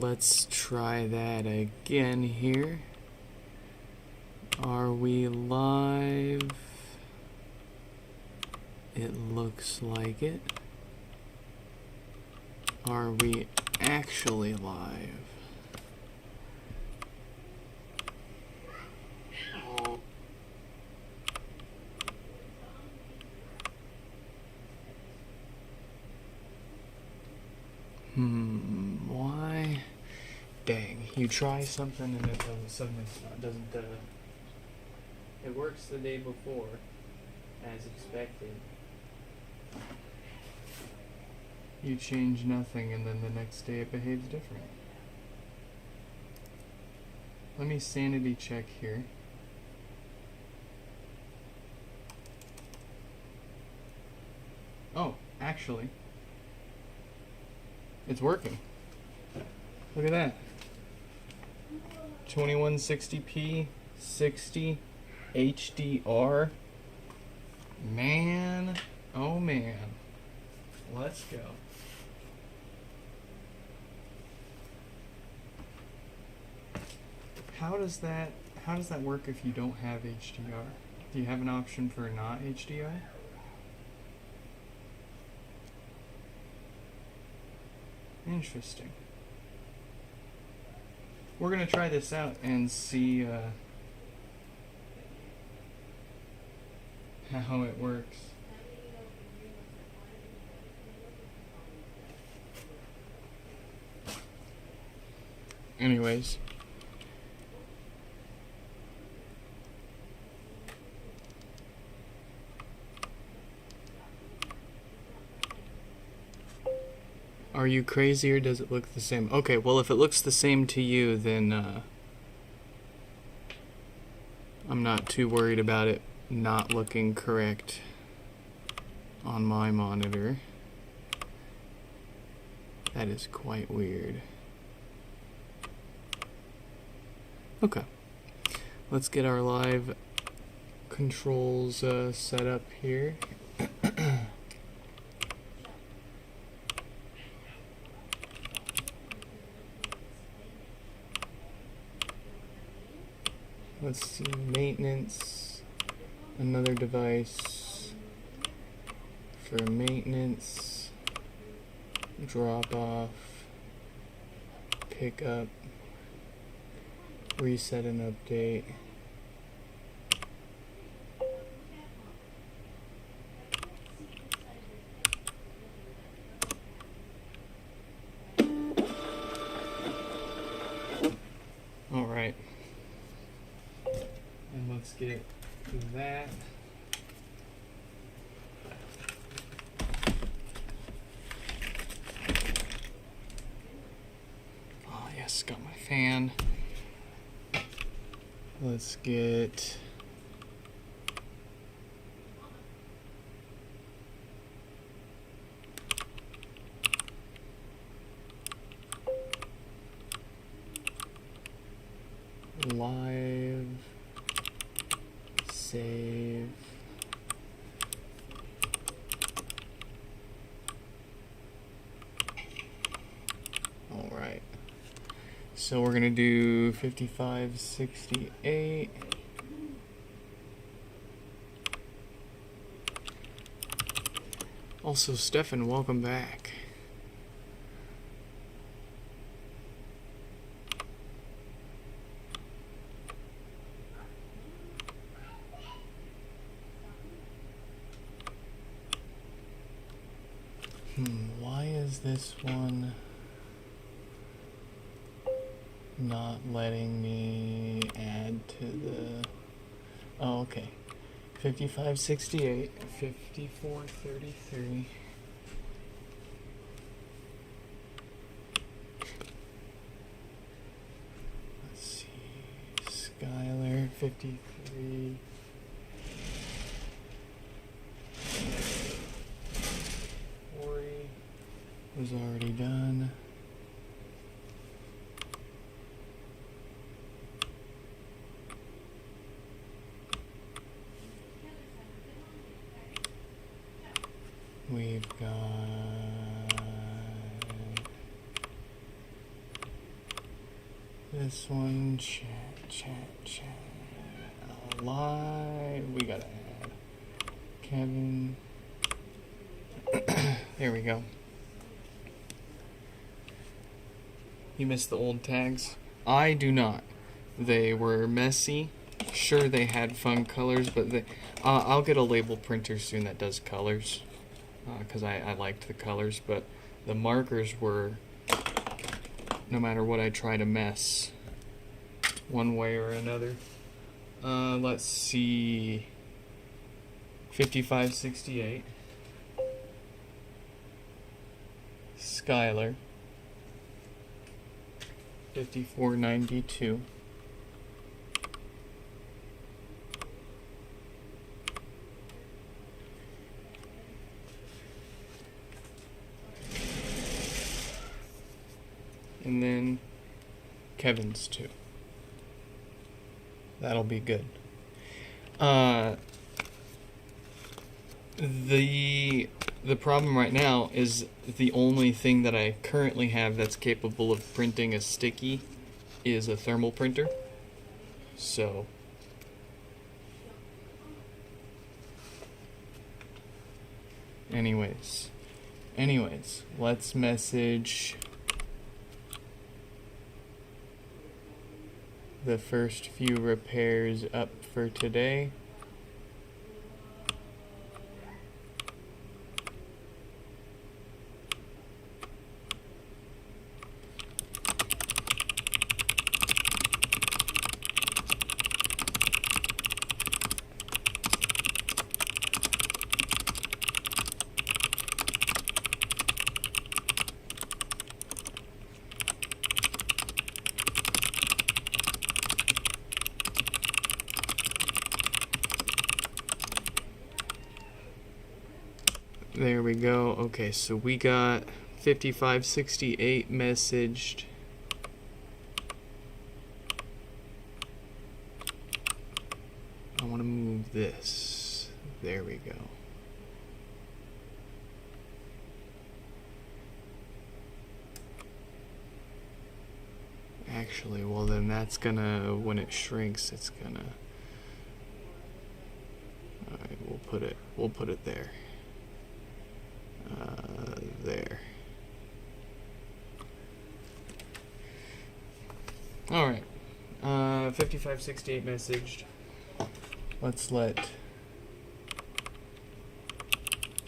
let's try that again here. Are we live? It looks like it. Are we actually live? Why? Dang, you try something and it doesn't, it works the day before, as expected. You change nothing and then the next day it behaves different. Let me sanity check here. Oh, actually, it's working. Look at that. 2160p, 60 HDR. Man, oh man. Let's go. How does that work if you don't have HDR? Do you have an option for not HDR? Interesting. We're gonna try this out and see how it works. Anyways. Are you crazy or does it look the same? Okay, well if it looks the same to you, then I'm not too worried about it not looking correct on my monitor. That is quite weird. Okay, let's get our live controls set up here. Let's see, maintenance, another device for maintenance, drop off, pick up, reset and update. All right. And let's get that. Oh yes, got my fan. Let's get live. Save. All right. So we're gonna do 5568. Also, Stefan, welcome back. Why is this one not letting me add to the... Oh, okay. 5568, 5433. Let's see. Skylar, 53. Was already done. We've got This one, chat. Live. We gotta add Kevin. There we go. You missed the old tags? I do not. They were messy. Sure, they had fun colors, but I'll get a label printer soon that does colors, because I liked the colors, but the markers were, no matter what I try to mess, one way or another. Let's see, 5568, Skylar, 5492, and then Kevin's too. That'll be good. The problem right now is the only thing that I currently have that's capable of printing a sticky is a thermal printer. So anyways, let's message the first few repairs up for today. There we go. Okay, so we got 5568 messaged. I want to move this. There we go. Actually, well then that's gonna, when it shrinks, it's gonna, alright, we'll put it there. There. Alright. 5568 messaged. Let's let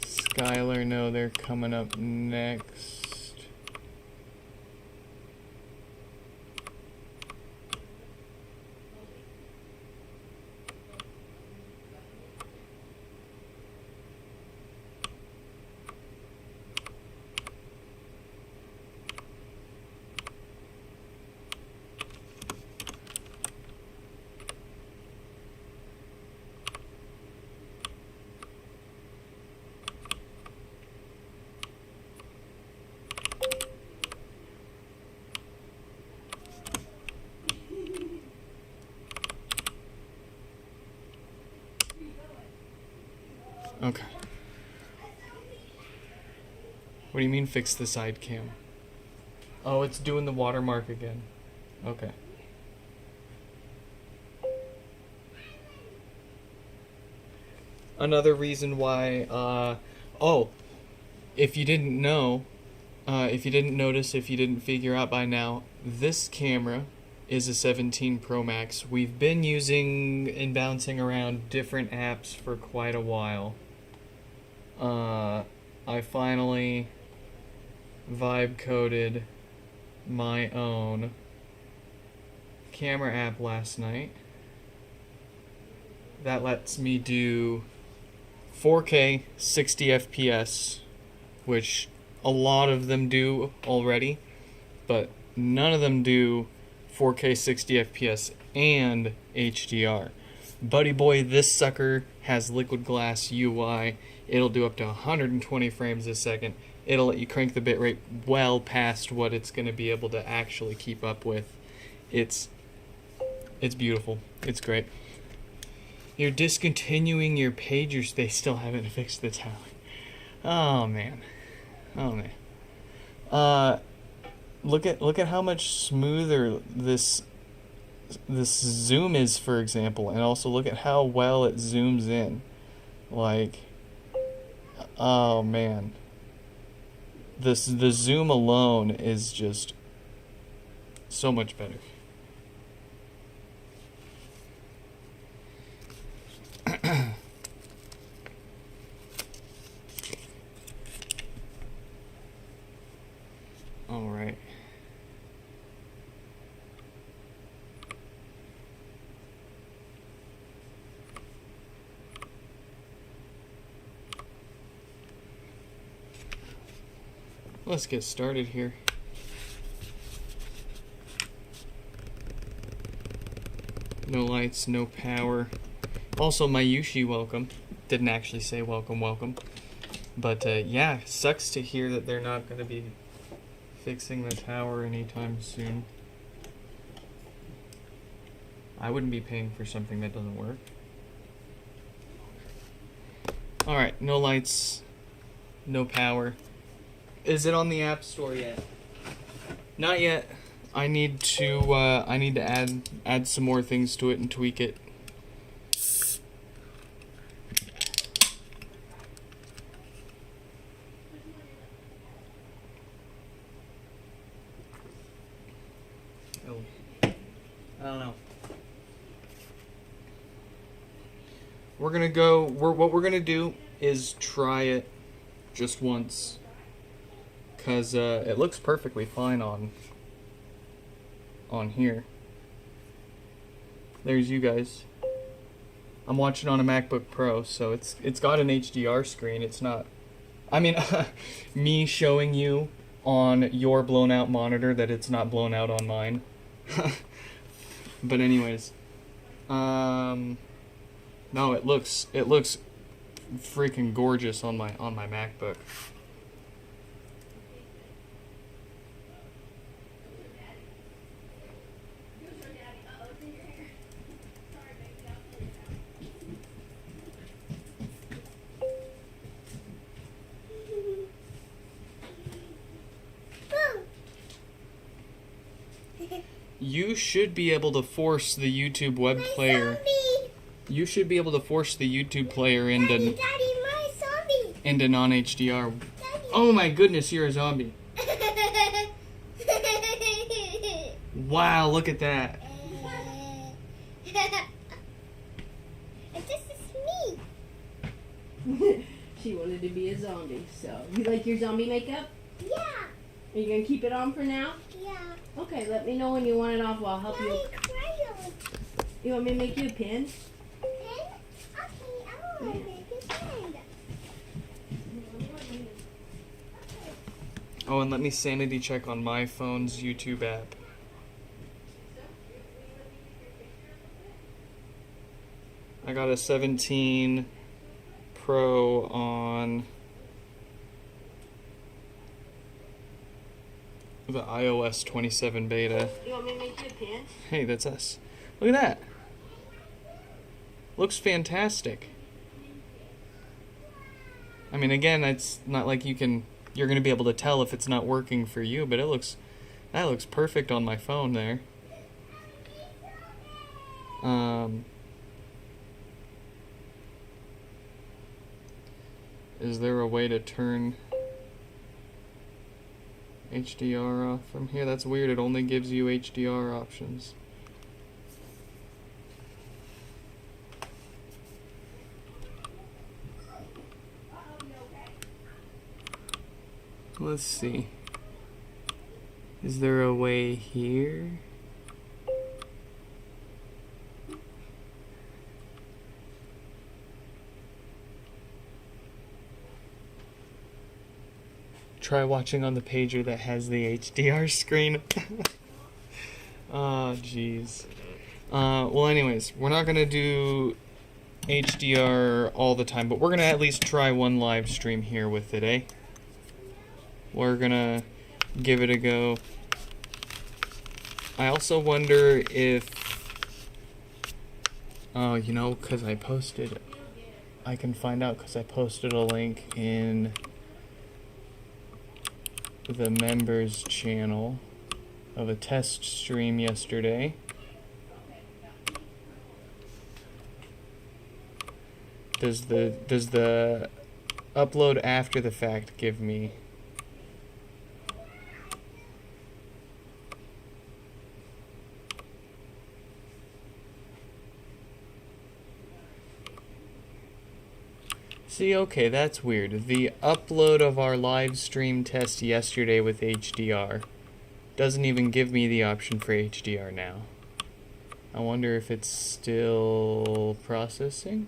Skylar know they're coming up next. Okay. What do you mean fix the side cam? Oh, it's doing the watermark again. Okay. Another reason why, if you didn't know, if you didn't notice, if you didn't figure out by now, this camera is a 17 Pro Max. We've been using and bouncing around different apps for quite a while. I finally vibe coded my own camera app last night that lets me do 4K 60 FPS, which a lot of them do already, but none of them do 4K 60 FPS and HDR. Buddy boy, this sucker has liquid glass UI. It'll do up to 120 frames a second. It'll let you crank the bitrate well past what it's going to be able to actually keep up with. It's beautiful. It's great. You're discontinuing your pagers. They still haven't fixed the tower. Oh man. look at how much smoother this zoom is, for example, and also look at how well it zooms in. Like, oh man, the zoom alone is just so much better. All right. Let's get started here. No lights, no power. Also, Mayushi, welcome. Didn't actually say welcome. But yeah, sucks to hear that they're not going to be fixing the tower anytime soon. I wouldn't be paying for something that doesn't work. Alright, no lights, no power. Is it on the App Store yet? Not yet. I need to add some more things to it and tweak it. Oh, I don't know. What we're gonna do is try it just once, cause it looks perfectly fine on here. There's you guys. I'm watching on a MacBook Pro, so it's got an HDR screen. It's not, I mean, me showing you on your blown out monitor that it's not blown out on mine. But anyways, no, it looks freaking gorgeous on my MacBook. You should be able to force the YouTube web player. You should be able to force the YouTube player into into non-HDR. Oh my goodness, you're a zombie. Wow, look at that. This is me. She wanted to be a zombie, so. You like your zombie makeup? Yeah. Are you gonna keep it on for now? Yeah. Okay, let me know when you want it off. I'll help you. Crayon. You want me to make you a pin? Pen? Okay, I want to make a pen. Oh, and let me sanity check on my phone's YouTube app. I got a 17 Pro on the iOS 27 beta. You want me to make you a pin? Hey, that's us. Look at that. Looks fantastic. I mean, again, it's not like you're going to be able to tell if it's not working for you, but that looks perfect on my phone there. Is there a way to turn HDR off from here? That's weird. It only gives you HDR options. Let's see. Is there a way here? Try watching on the pager that has the HDR screen. Oh, jeez. Well, anyways, we're not going to do HDR all the time, but we're going to at least try one live stream here with it, eh? We're going to give it a go. I also wonder if... Oh, you know, because I posted... I can find out because I posted a link in the members channel. of a test stream yesterday. Does the upload after the fact give me? See, okay, that's weird. The upload of our live stream test yesterday with HDR doesn't even give me the option for HDR now. I wonder if it's still processing?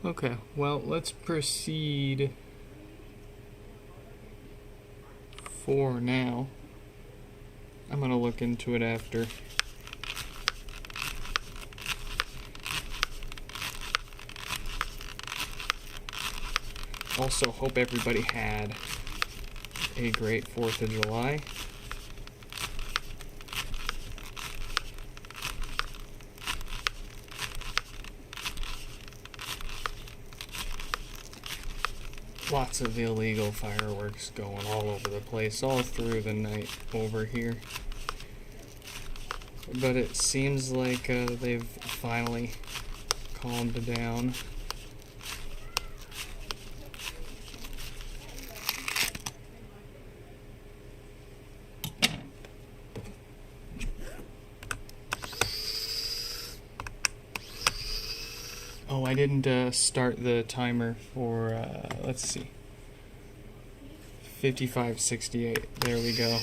Okay, well, let's proceed for now. I'm gonna look into it after. Also, hope everybody had a great 4th of July. Lots of illegal fireworks going all over the place, all through the night over here. But it seems like they've finally calmed down. Oh, I didn't start the timer for, let's see, 55:68. There we go.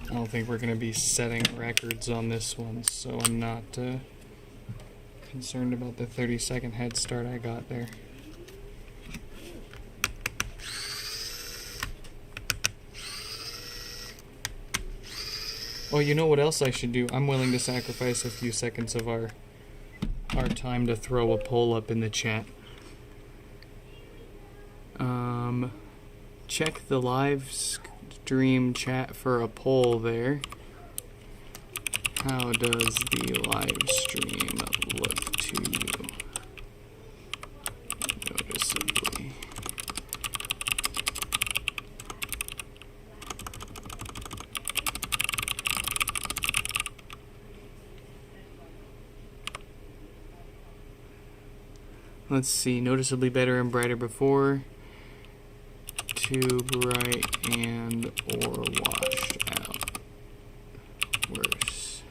I don't think we're going to be setting records on this one, so I'm not concerned about the 30-second head start I got there. Oh, you know what else I should do? I'm willing to sacrifice a few seconds of our time to throw a poll up in the chat. Check the live stream chat for a poll there. How does the live stream look to you? Noticeably. Let's see, noticeably better and brighter before, too bright and or washed out. Worse.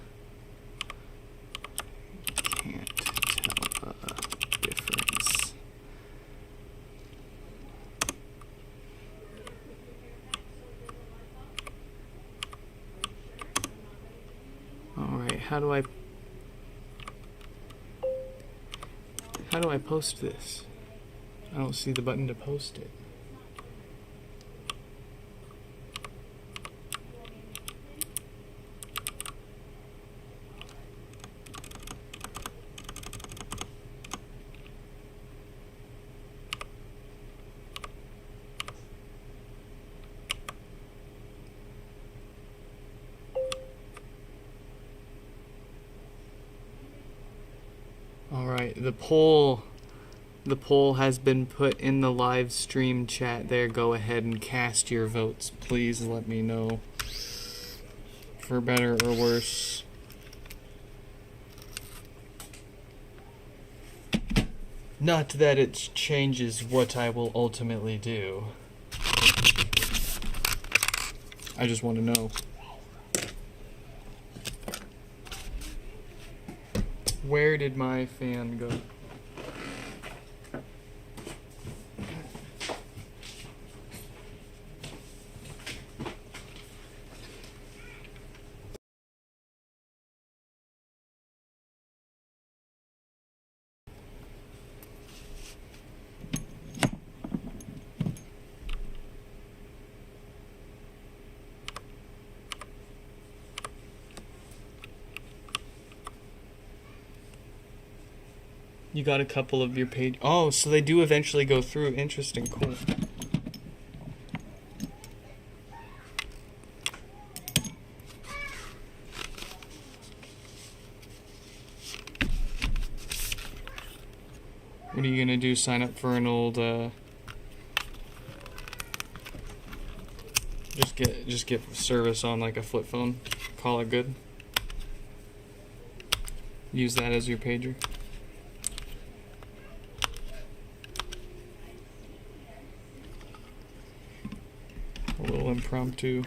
Can't tell a difference. Alright, how do I post this? I don't see the button to post it. Alright, the poll has been put in the live stream chat there. Go ahead and cast your votes. Please let me know, for better or worse. Not that it changes what I will ultimately do. I just want to know. Where did my fan go? You got a couple of your page. Oh, so they do eventually go through. Interesting. Cool. What are you gonna do? Sign up for an old just get service on like a flip phone. Call it good. Use that as your pager. A little impromptu.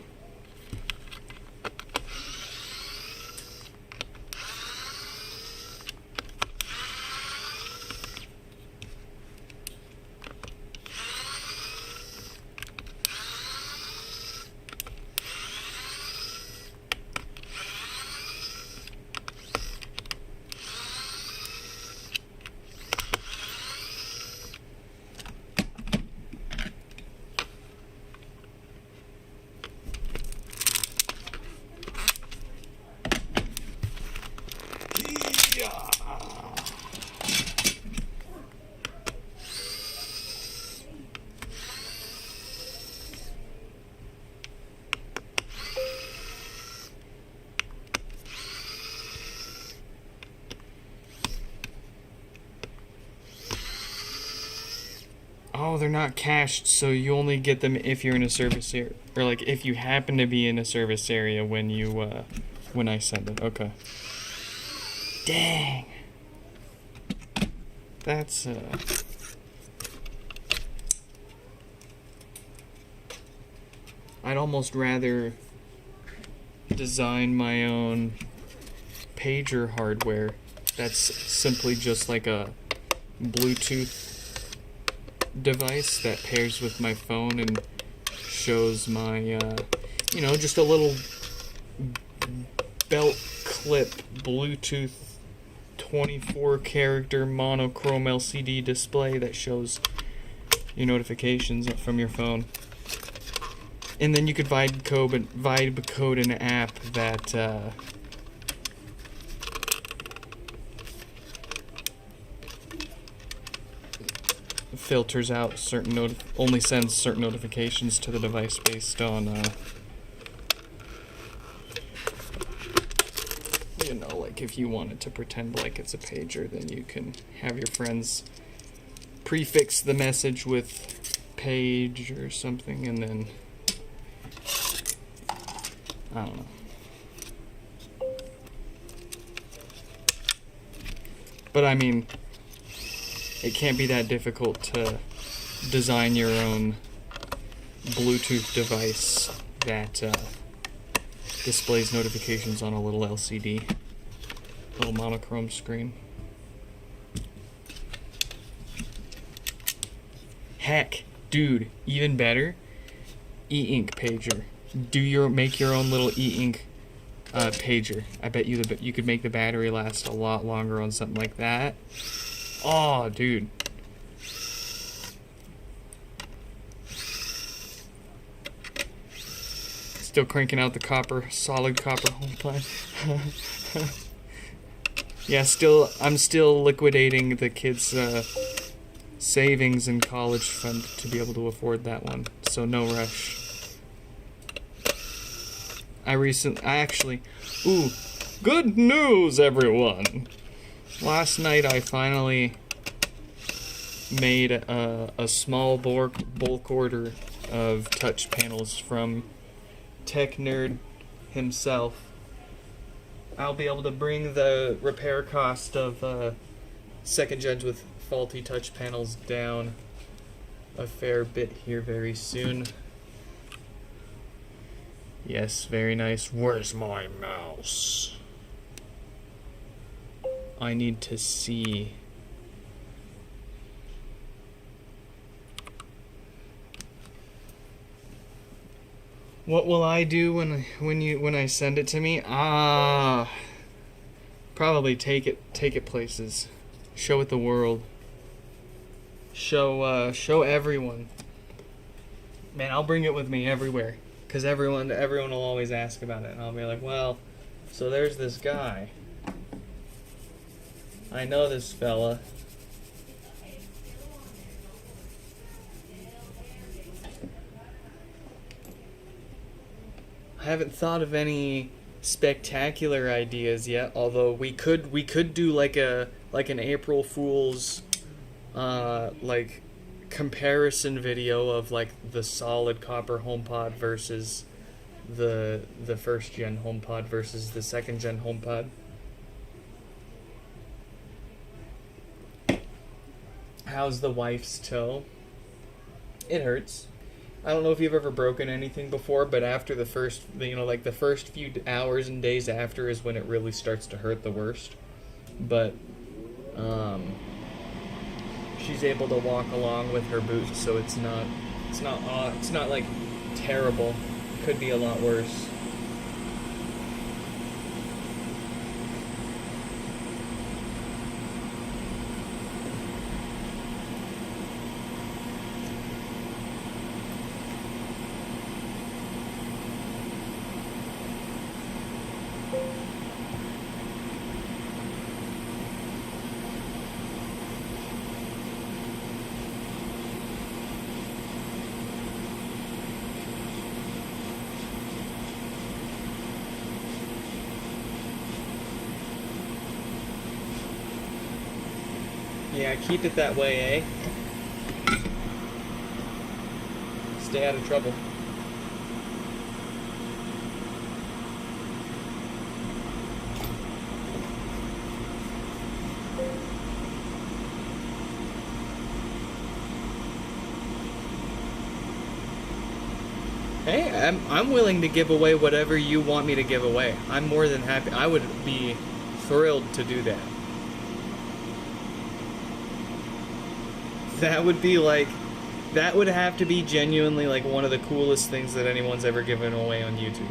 Oh, they're not cached, so you only get them if you're in a service area, or like if you happen to be in a service area when you when I send it. Okay. Dang. That's I'd almost rather design my own pager hardware that's simply just like a Bluetooth device that pairs with my phone and shows my you know, just a little belt clip Bluetooth 24 character monochrome LCD display that shows your notifications from your phone. And then you could vibe code an app that filters out certain only sends certain notifications to the device based on you know, like if you wanted to pretend like it's a pager, then you can have your friends prefix the message with page or something, and then I don't know. But I mean, it can't be that difficult to design your own Bluetooth device that displays notifications on a little LCD, little monochrome screen. Heck, dude, even better, e-ink pager. Make your own little e-ink pager. I bet you could make the battery last a lot longer on something like that. Oh, dude. Still cranking out the solid copper HomePod. Yeah, I'm still liquidating the kids' savings and college fund to be able to afford that one. So no rush. Good news, everyone! Last night I finally made a small bulk order of touch panels from Tech Nerd himself. I'll be able to bring the repair cost of second gens with faulty touch panels down a fair bit here very soon. Yes, very nice. Where's my mouse? I need to see. What will I do when I send it to me? Probably take it places. Show it the world. Show everyone. Man, I'll bring it with me everywhere. Because everyone will always ask about it, and I'll be like, well, so there's this guy. I know this fella. I haven't thought of any spectacular ideas yet. Although we could do like an April Fool's like comparison video of like the solid copper HomePod versus the first gen HomePod versus the second gen HomePod. How's the wife's toe? It hurts. I don't know if you've ever broken anything before, but after the first, like the first few hours and days after is when it really starts to hurt the worst. But she's able to walk along with her boots, so it's not like terrible. Could be a lot worse. Yeah, keep it that way, eh? Stay out of trouble. Hey, I'm willing to give away whatever you want me to give away. I'm more than happy. I would be thrilled to do that. That would be like, that would have to be genuinely like one of the coolest things that anyone's ever given away on YouTube.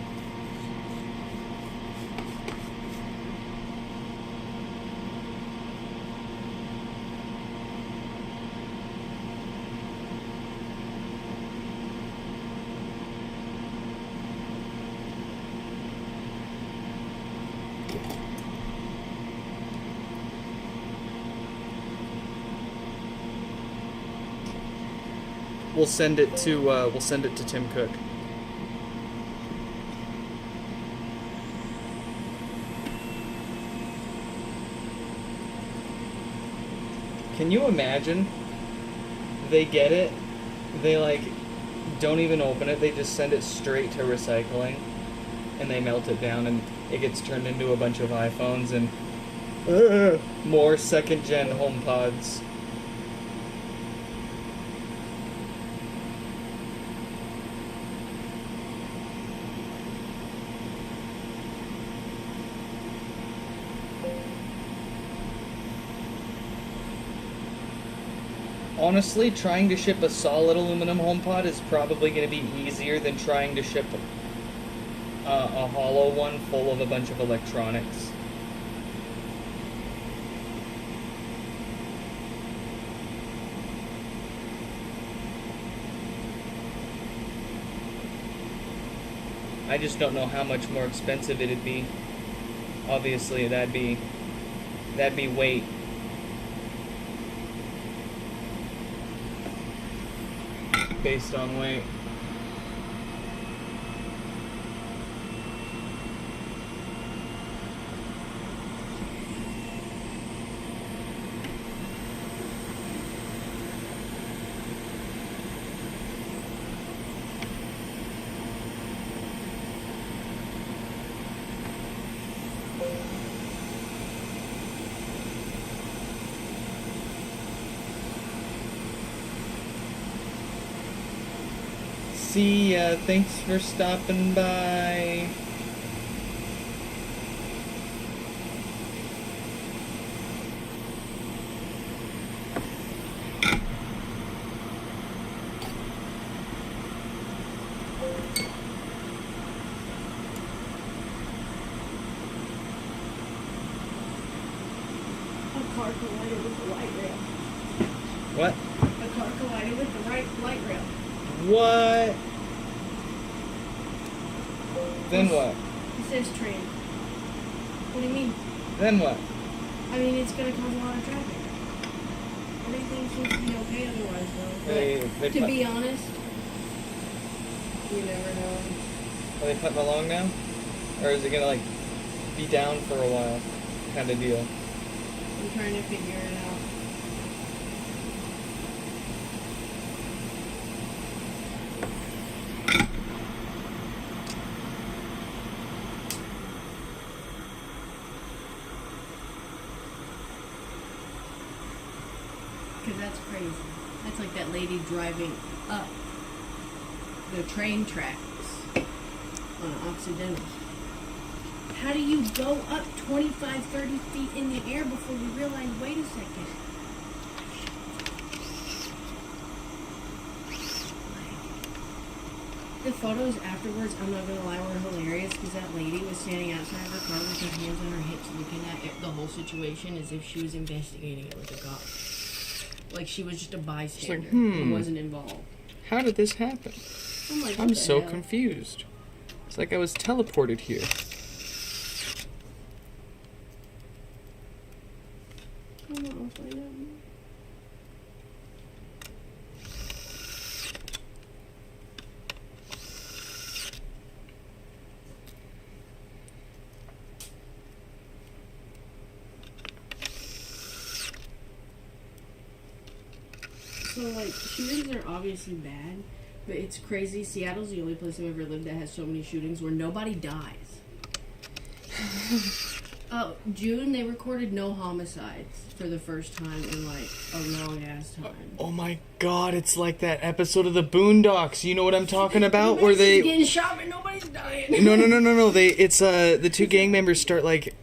We'll send it to Tim Cook. Can you imagine? They get it, they like don't even open it, they just send it straight to recycling, and they melt it down, and it gets turned into a bunch of iPhones and more second-gen HomePods. Honestly, trying to ship a solid aluminum HomePod is probably going to be easier than trying to ship a hollow one full of a bunch of electronics. I just don't know how much more expensive it'd be. Obviously, that'd be weight. Based on weight. See ya. Thanks for stopping by. A car collided with the light rail. What? A car collided with the light rail. What? Then what? It says train. What do you mean? Then what? I mean, it's going to cause a lot of traffic. Everything seems to be okay otherwise, though. But They to be honest, you never know. Are they putting along now? Or is it gonna like be down for a while? Kind of deal. I'm trying to figure it out. Because that's crazy. That's like that lady driving up the train tracks on Occidental. How do you go up 25, 30 feet in the air before you realize, wait a second? The photos afterwards, I'm not gonna lie, were hilarious because that lady was standing outside of her car with her hands on her hips looking at it, the whole situation as if she was investigating it with a cop. Like she was just a bystander who wasn't involved. How did this happen? I'm like, what I'm the so hell? confused. It's like I was teleported here. I don't know if I know. So, like, shootings are obviously bad, but it's crazy. Seattle's the only place I've ever lived that has so many shootings where nobody dies. June, they recorded no homicides for the first time in, like, a long-ass time. Oh my god, it's like that episode of the Boondocks. You know what I'm talking about? Where Everybody's they... getting shot, but nobody's dying. No. It's the two gang members start like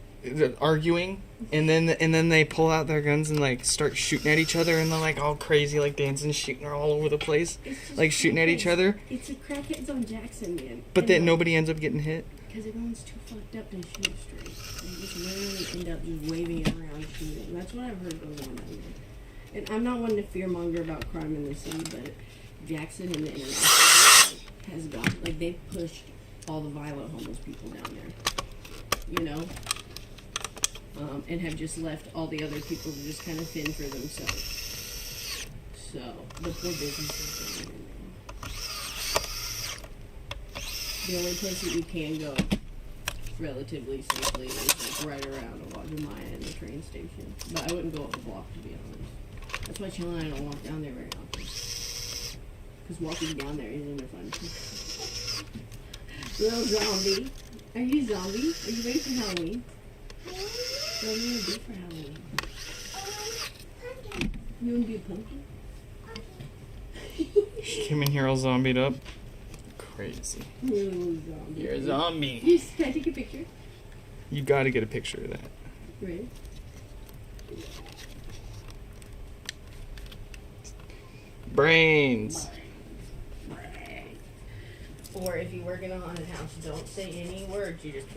arguing, and then they pull out their guns and like start shooting at each other, and they're like all crazy, like dancing, shooting all over the place, like shooting at each other. It's a crackheads on Jackson, man. But then nobody ends up getting hit. Because everyone's too fucked up to shoot straight. They just literally end up just waving it around shooting. That's what I've heard goes on down there. And I'm not one to fearmonger about crime in the city, but Jackson and the international has got, like, they've pushed all the violent homeless people down there. You know? And have just left all the other people to just kind of fend for themselves. So, the poor businesses down there. The only place that you can go relatively safely is like right around Wajimaya and the train station. But I wouldn't go up the block, to be honest. That's why Chilla and I don't walk down there very often. Because walking down there isn't fun. Little zombie. Are you zombie? Are you ready for Halloween? What are you going to be for Halloween? You want to be a pumpkin? She came in here all zombied up. Crazy. Little zombie. You're a zombie. Yes, can I take a picture? You gotta get a picture of that. Ready? Brains. Or if you work in a haunted house, don't say any words. You just.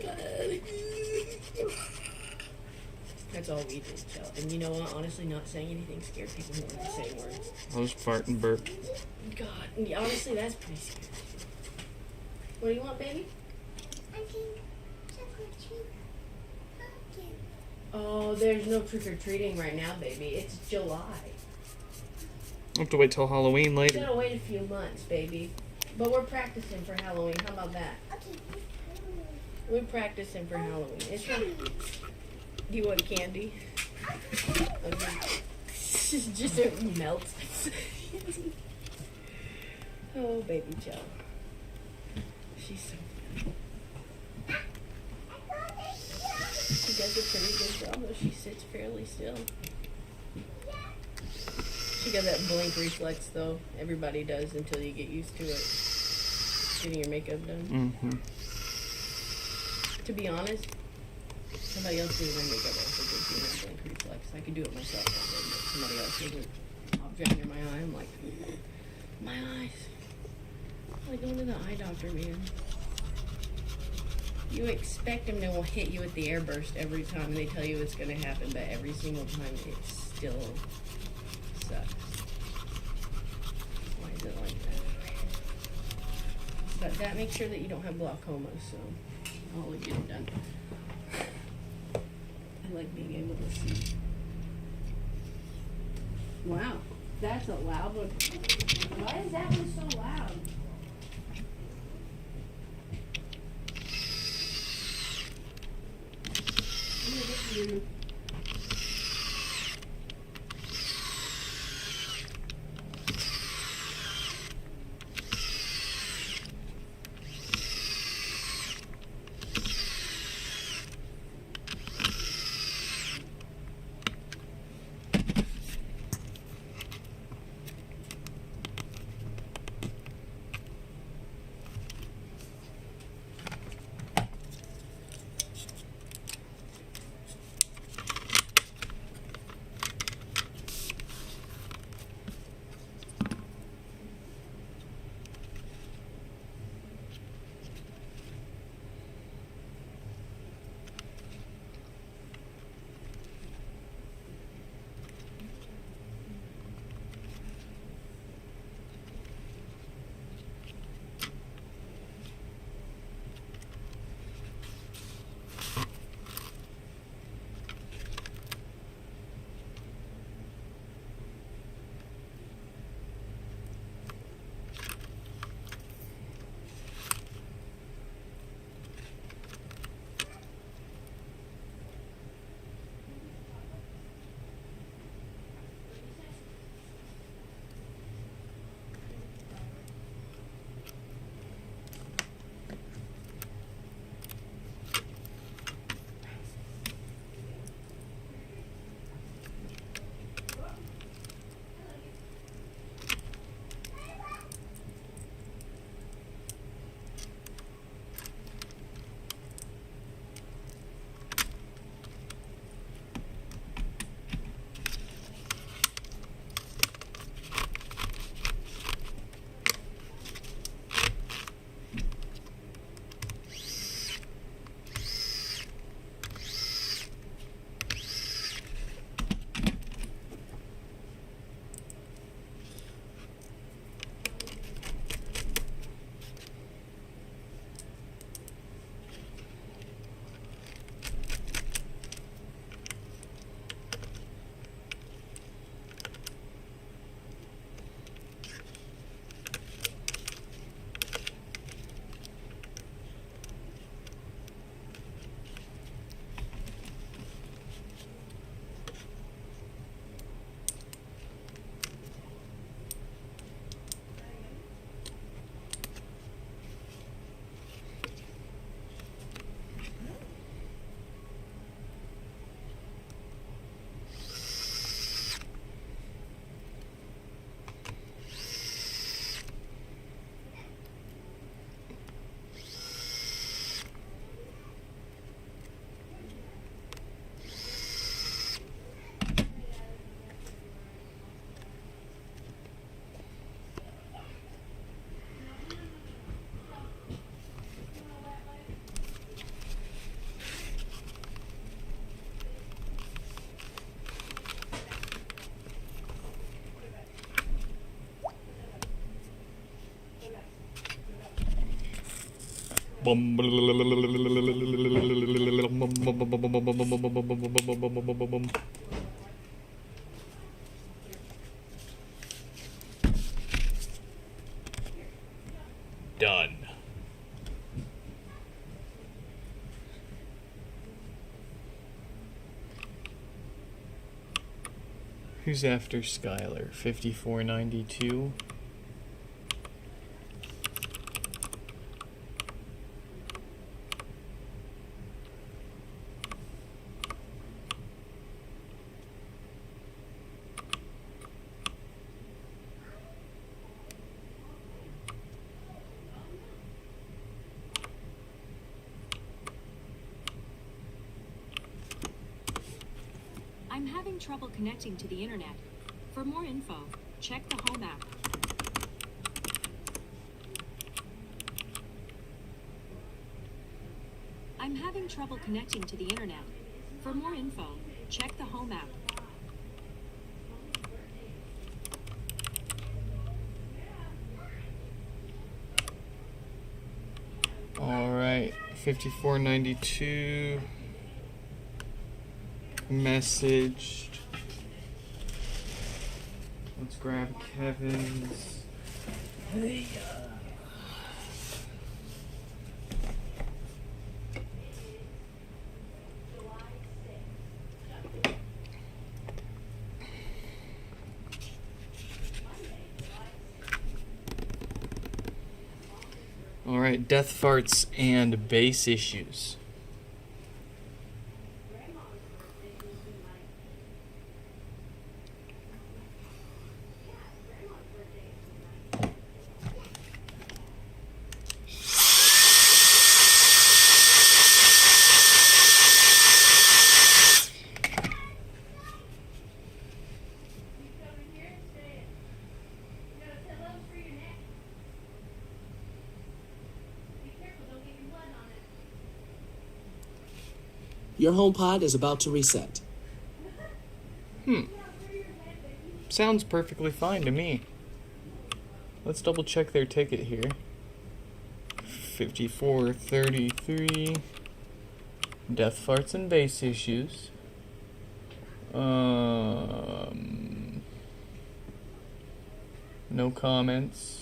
That's all we do. So, and you know what? Honestly, not saying anything scares people more than saying words. I'll just fart and burp. God, yeah, honestly, that's pretty scary. What do you want, baby? I think chocolate treat pumpkin. Oh, there's no trick or treating right now, baby. It's July. I'll have to wait till Halloween You later. gotta wait a few months, baby. But we're practicing for Halloween. How about that? Okay. We're practicing for Halloween. It's not. Do you want candy? Okay. Just it melts. Oh, baby Joe. She's so good. She does a pretty good job, though. She sits fairly still. She got that blink reflex, though. Everybody does until you get used to it. Getting your makeup done. Mm-hmm. To be honest, somebody else doing my makeup also gives me that blink reflex. I could do it myself, but somebody else does it. Object near my eye. I'm like, my eyes. I'm like going to the eye doctor, man. You expect them to hit you with the airburst every time, and they tell you it's going to happen, but every single time it still sucks. Why is it like that? But that makes sure that you don't have glaucoma, so I'll get it done. I like being able to see. Wow, that's a loud one. Why is that one so loud? you. Done. Who's after Skylar? 5492. I'm having trouble connecting to the internet. For more info, check the Home app. I'm having trouble connecting to the internet. For more info, check the Home app. All right, 5492 messaged. Let's grab Kevin's. Hey. Alright, death farts and bass issues. Your HomePod is about to reset. Sounds perfectly fine to me. Let's double check their ticket here. 5433. Death farts and bass issues. No comments.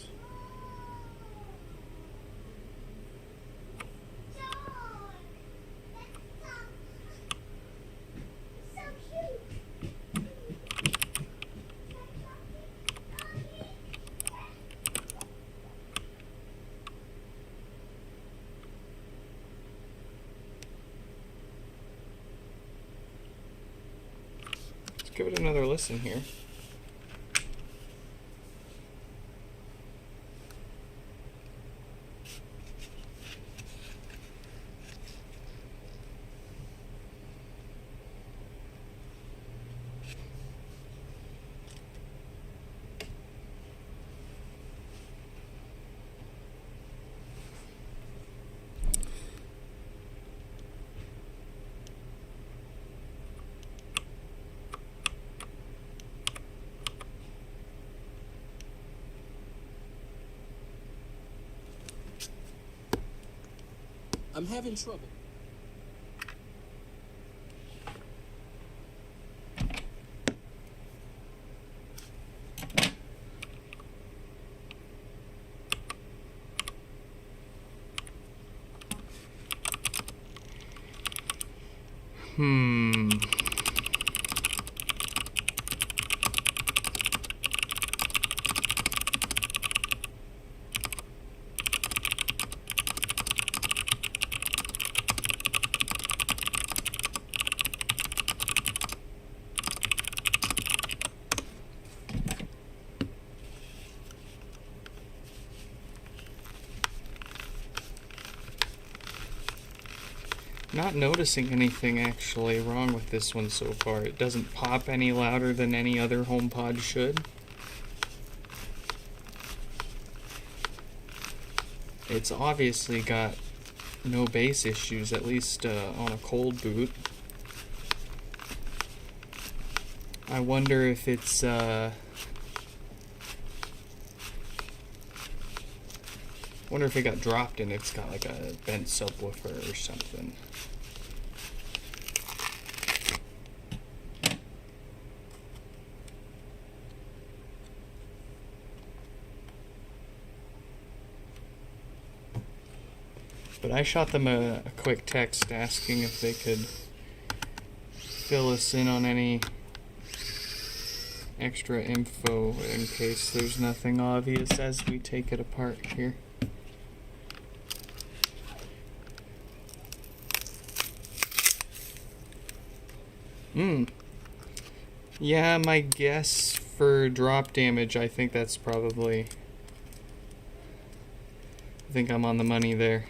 So cute. Let's give it another listen here. I'm having trouble. Not noticing anything actually wrong with this one so far. It doesn't pop any louder than any other HomePod should. It's obviously got no bass issues, at least on a cold boot. I wonder if it's wonder if it got dropped and it's got like a bent subwoofer or something. But I shot them a quick text asking if they could fill us in on any extra info in case there's nothing obvious as we take it apart here. Yeah, my guess for drop damage, I think that's probably... I think I'm on the money there.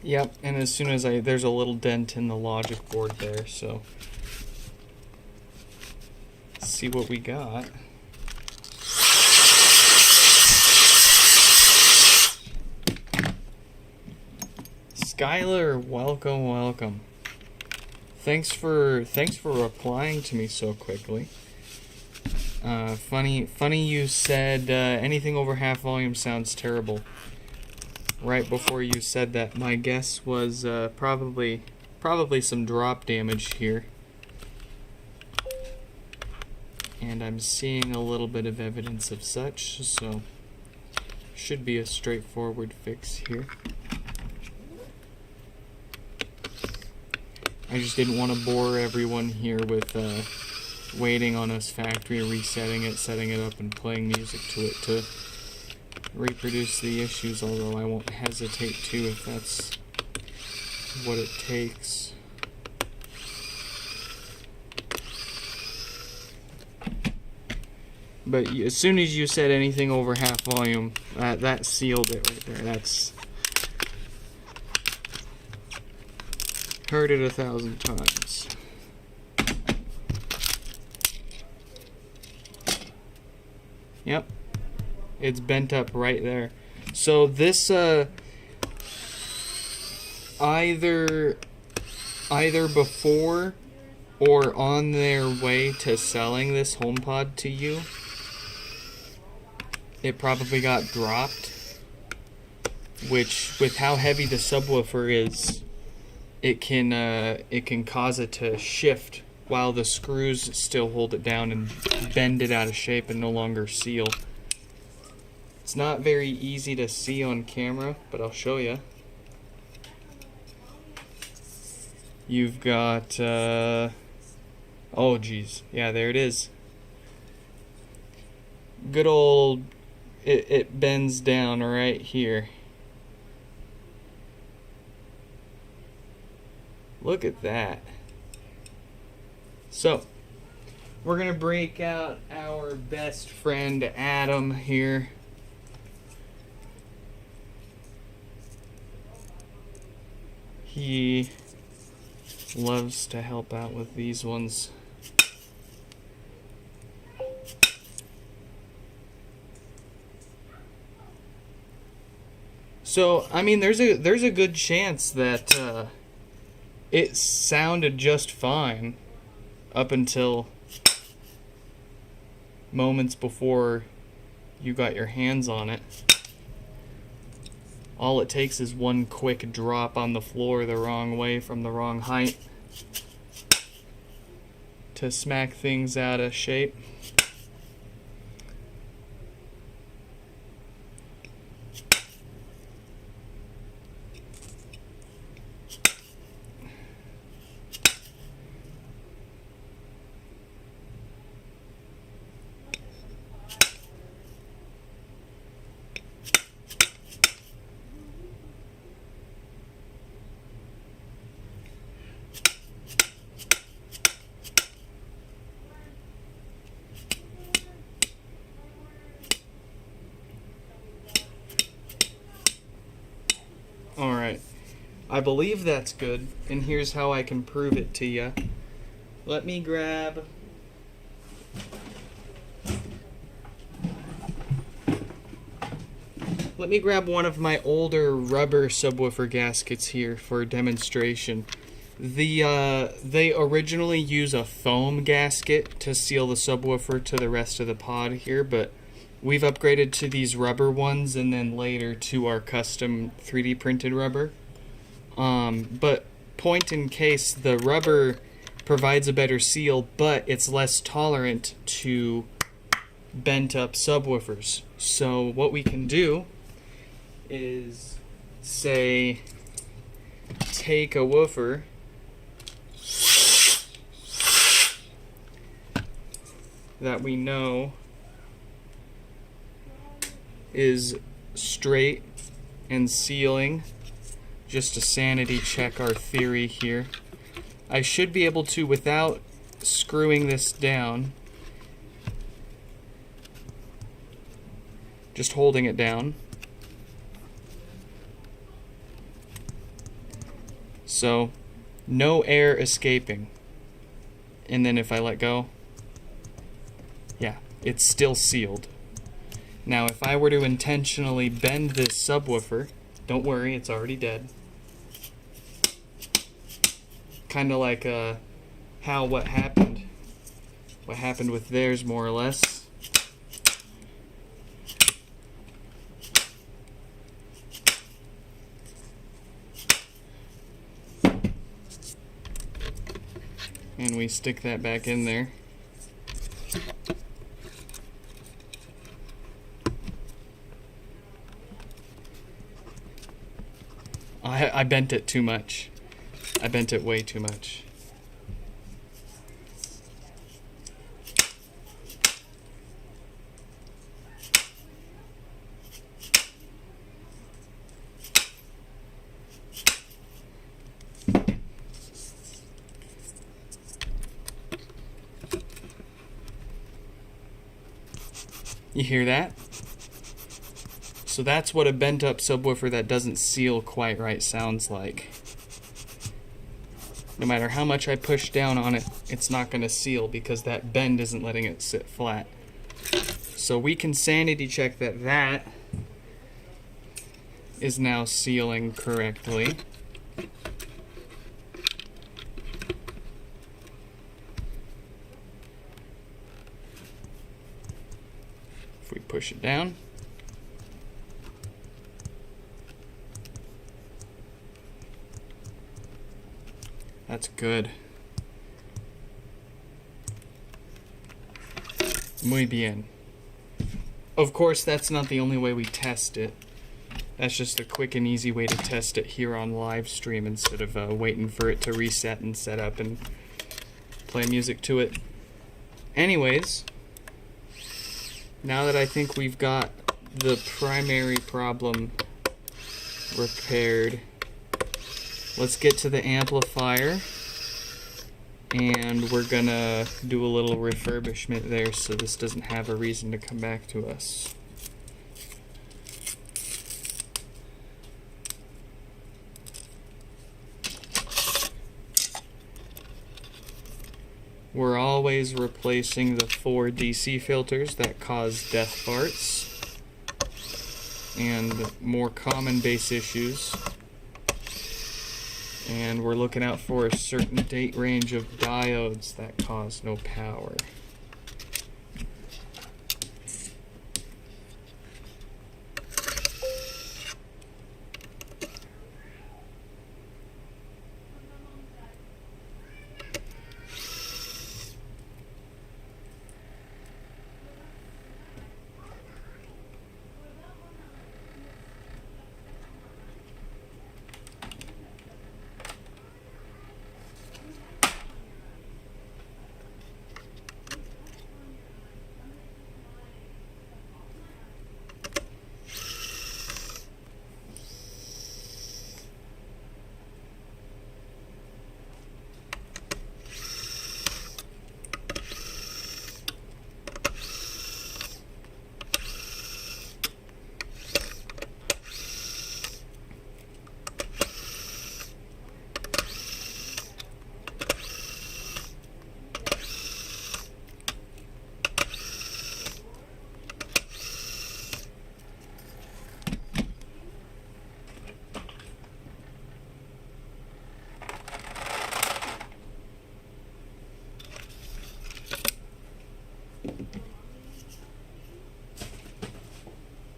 Yep, and as soon as there's a little dent in the logic board there, so let's see what we got. Skylar, welcome. Thanks for replying to me so quickly. Funny you said anything over half volume sounds terrible. Right before you said that, my guess was probably some drop damage here. And I'm seeing a little bit of evidence of such, so should be a straightforward fix here. I just didn't want to bore everyone here with waiting on us factory resetting it, setting it up, and playing music to it to reproduce the issues, although I won't hesitate to if that's what it takes. But as soon as you said anything over half volume, that sealed it right there. That's heard it 1,000 times. Yep, it's bent up right there. So this either before or on their way to selling this HomePod to you, it probably got dropped, which with how heavy the subwoofer is, it can cause it to shift while the screws still hold it down and bend it out of shape and no longer seal. It's not very easy to see on camera, but I'll show you. You've got oh geez, yeah, there it is. Good old, it bends down right here. Look at that. So, we're gonna break out our best friend Adam here. He loves to help out with these ones. So, I mean, there's a good chance that it sounded just fine up until moments before you got your hands on it. All it takes is one quick drop on the floor the wrong way from the wrong height to smack things out of shape. Alright, I believe that's good, and here's how I can prove it to you. Let me grab one of my older rubber subwoofer gaskets here for a demonstration. They originally use a foam gasket to seal the subwoofer to the rest of the pod here, but we've upgraded to these rubber ones and then later to our custom 3D printed rubber. But point in case, the rubber provides a better seal, but it's less tolerant to bent up subwoofers. So what we can do is, say, take a woofer that we know is straight and sealing, just to sanity check our theory here. I should be able to, without screwing this down, just holding it down. So, no air escaping. And then if I let go, yeah, it's still sealed. Now, if I were to intentionally bend this subwoofer, don't worry, it's already dead. Kind of like what happened what happened with theirs, more or less. And we stick that back in there. I bent it too much. I bent it way too much. You hear that? So that's what a bent up subwoofer that doesn't seal quite right sounds like. No matter how much I push down on it, it's not going to seal because that bend isn't letting it sit flat. So we can sanity check that that is now sealing correctly. If we push it down. That's good. Muy bien. Of course, that's not the only way we test it. That's just a quick and easy way to test it here on live stream instead of waiting for it to reset and set up and play music to it. Anyways, now that I think we've got the primary problem repaired, let's get to the amplifier, and we're gonna do a little refurbishment there so this doesn't have a reason to come back to us. We're always replacing the 4 DC filters that cause death farts and more common bass issues. And we're looking out for a certain date range of diodes that cause no power.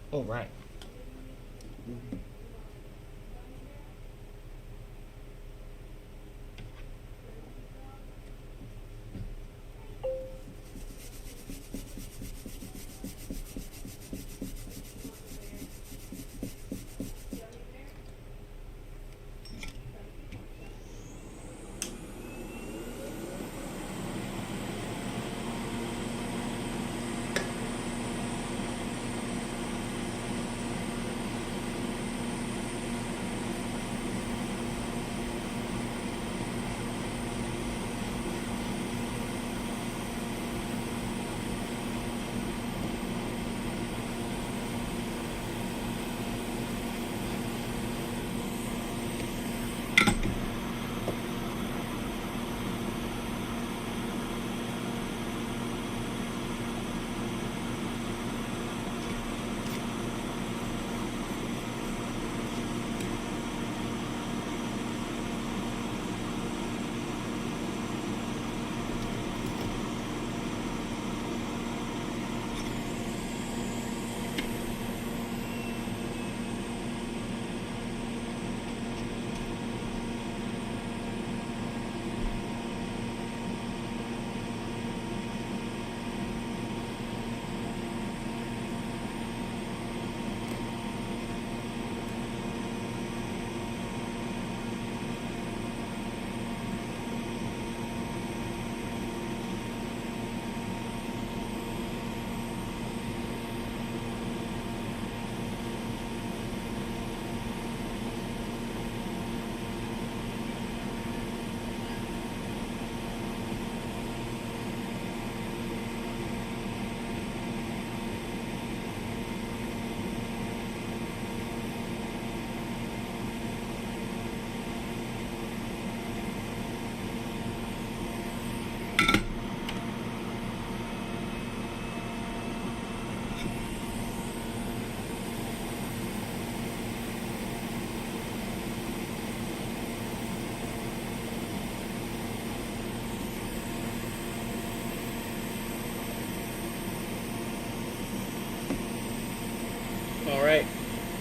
All right.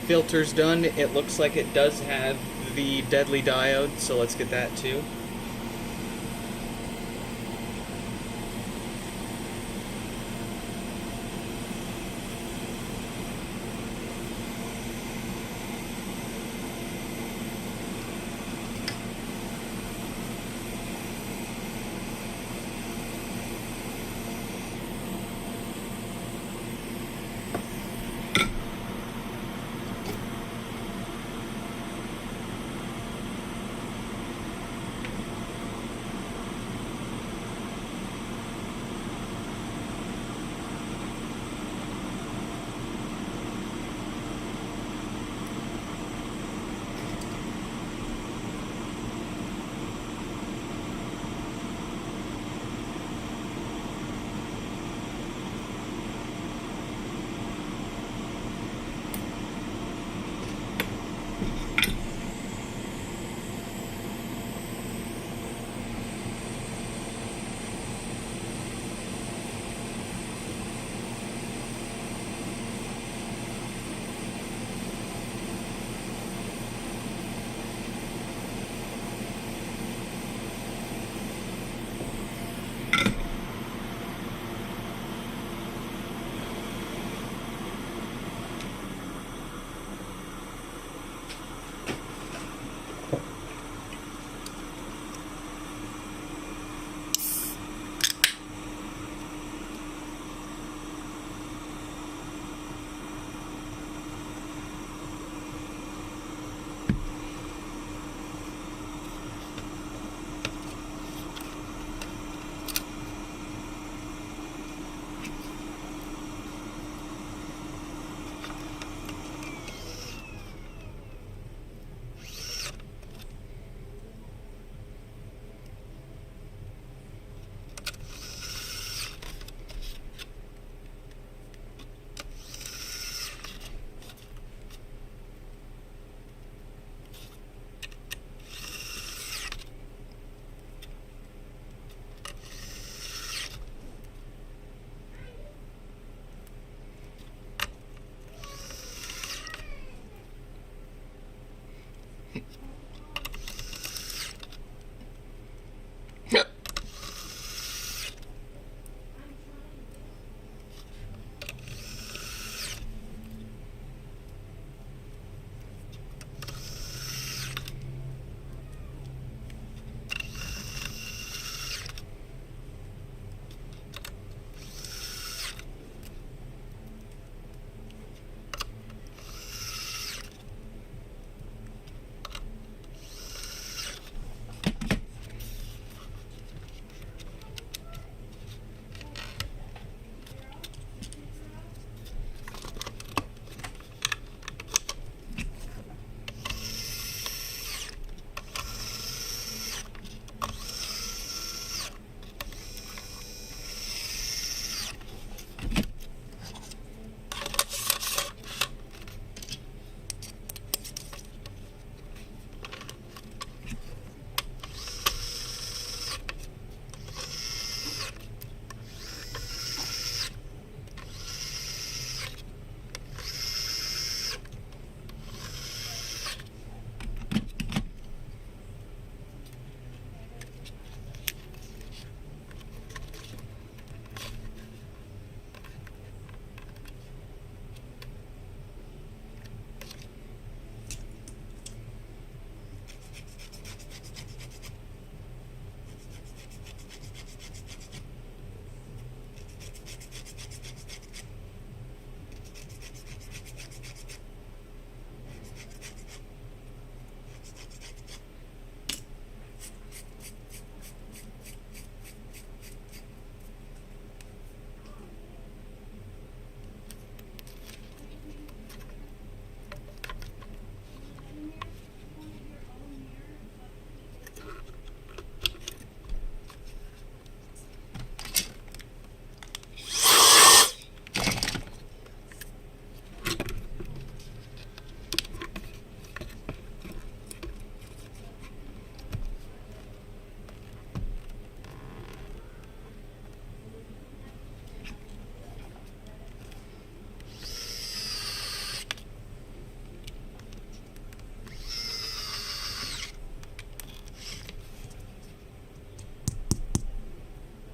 filter's done. It looks like it does have the deadly diode, so let's get that too.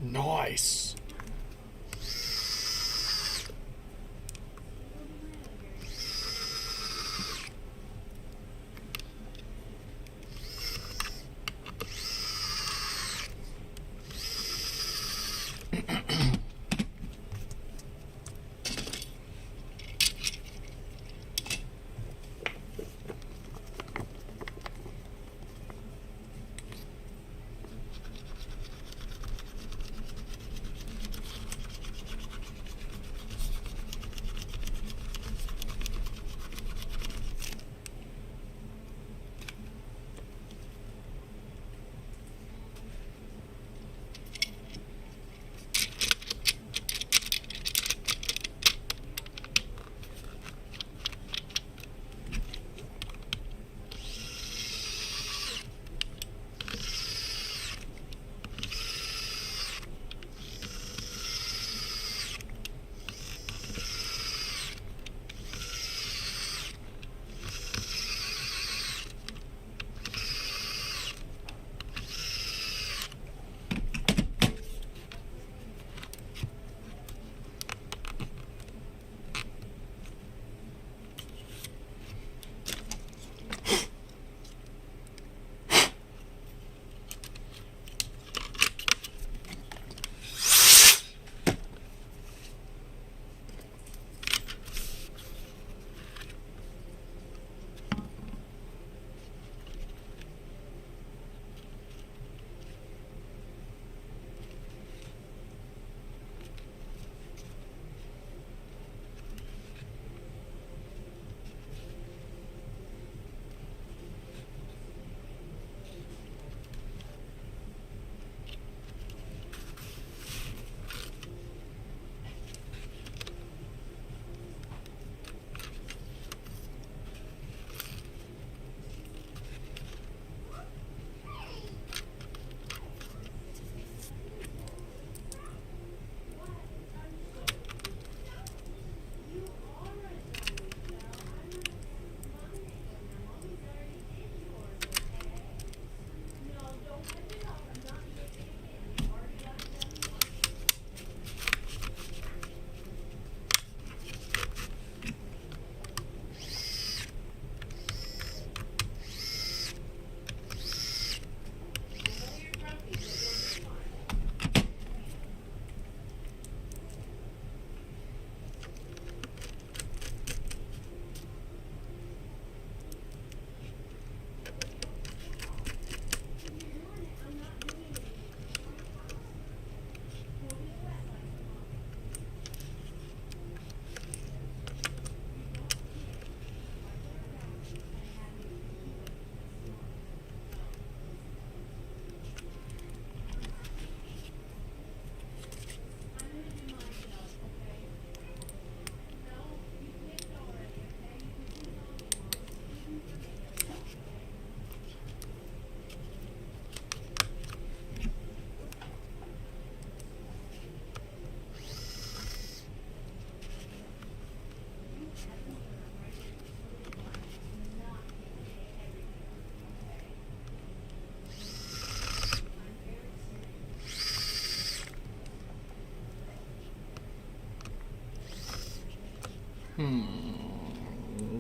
Nice.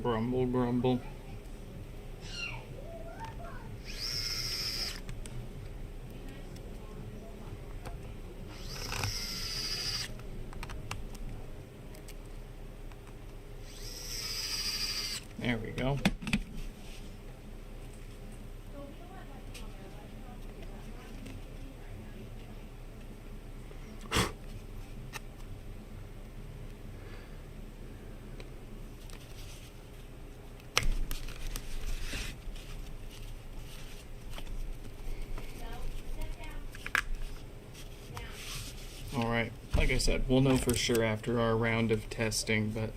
Grumble, grumble. There we go. Alright, like I said, we'll know for sure after our round of testing, but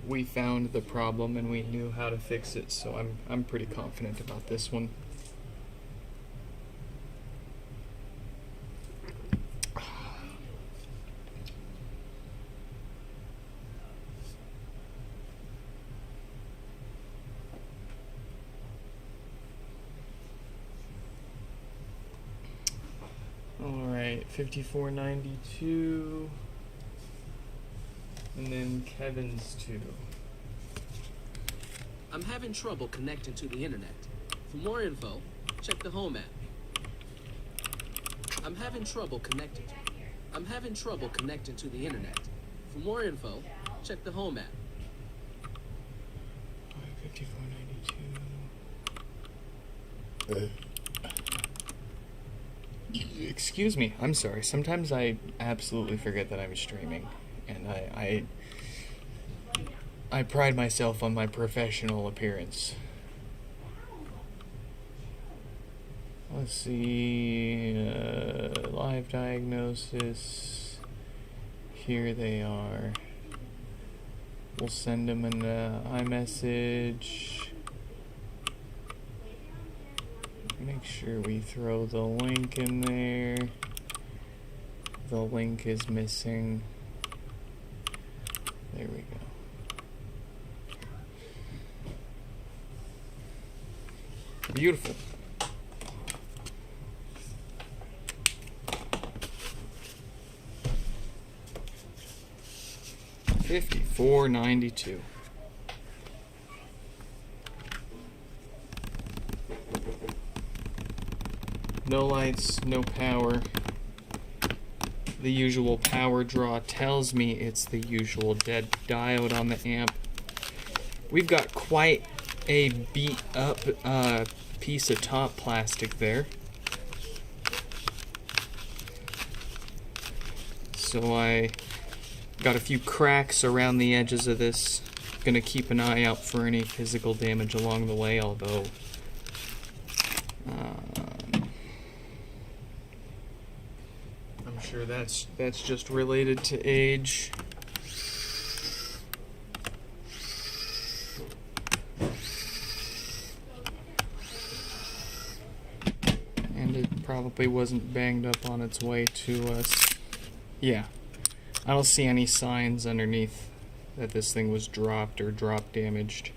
we found the problem and we knew how to fix it, so I'm pretty confident about this one. Alright. Alright, 5492. And then Kevin's 2. I'm having trouble connecting to the internet. For more info, check the Home app. I'm having trouble connecting to the internet. For more info, check the Home app. 5492. Excuse me, I'm sorry. Sometimes I absolutely forget that I'm streaming, and I pride myself on my professional appearance. Let's see, live diagnosis. Here they are. We'll send them an iMessage. Make sure we throw the link in there. The link is missing. There we go. Beautiful. $54.92. No lights, no power. The usual power draw tells me it's the usual dead diode on the amp. We've got quite a beat up piece of top plastic there. So I got a few cracks around the edges of this. Gonna keep an eye out for any physical damage along the way, although I'm sure that's just related to age. And it probably wasn't banged up on its way to us. Yeah. I don't see any signs underneath that this thing was dropped or drop damaged.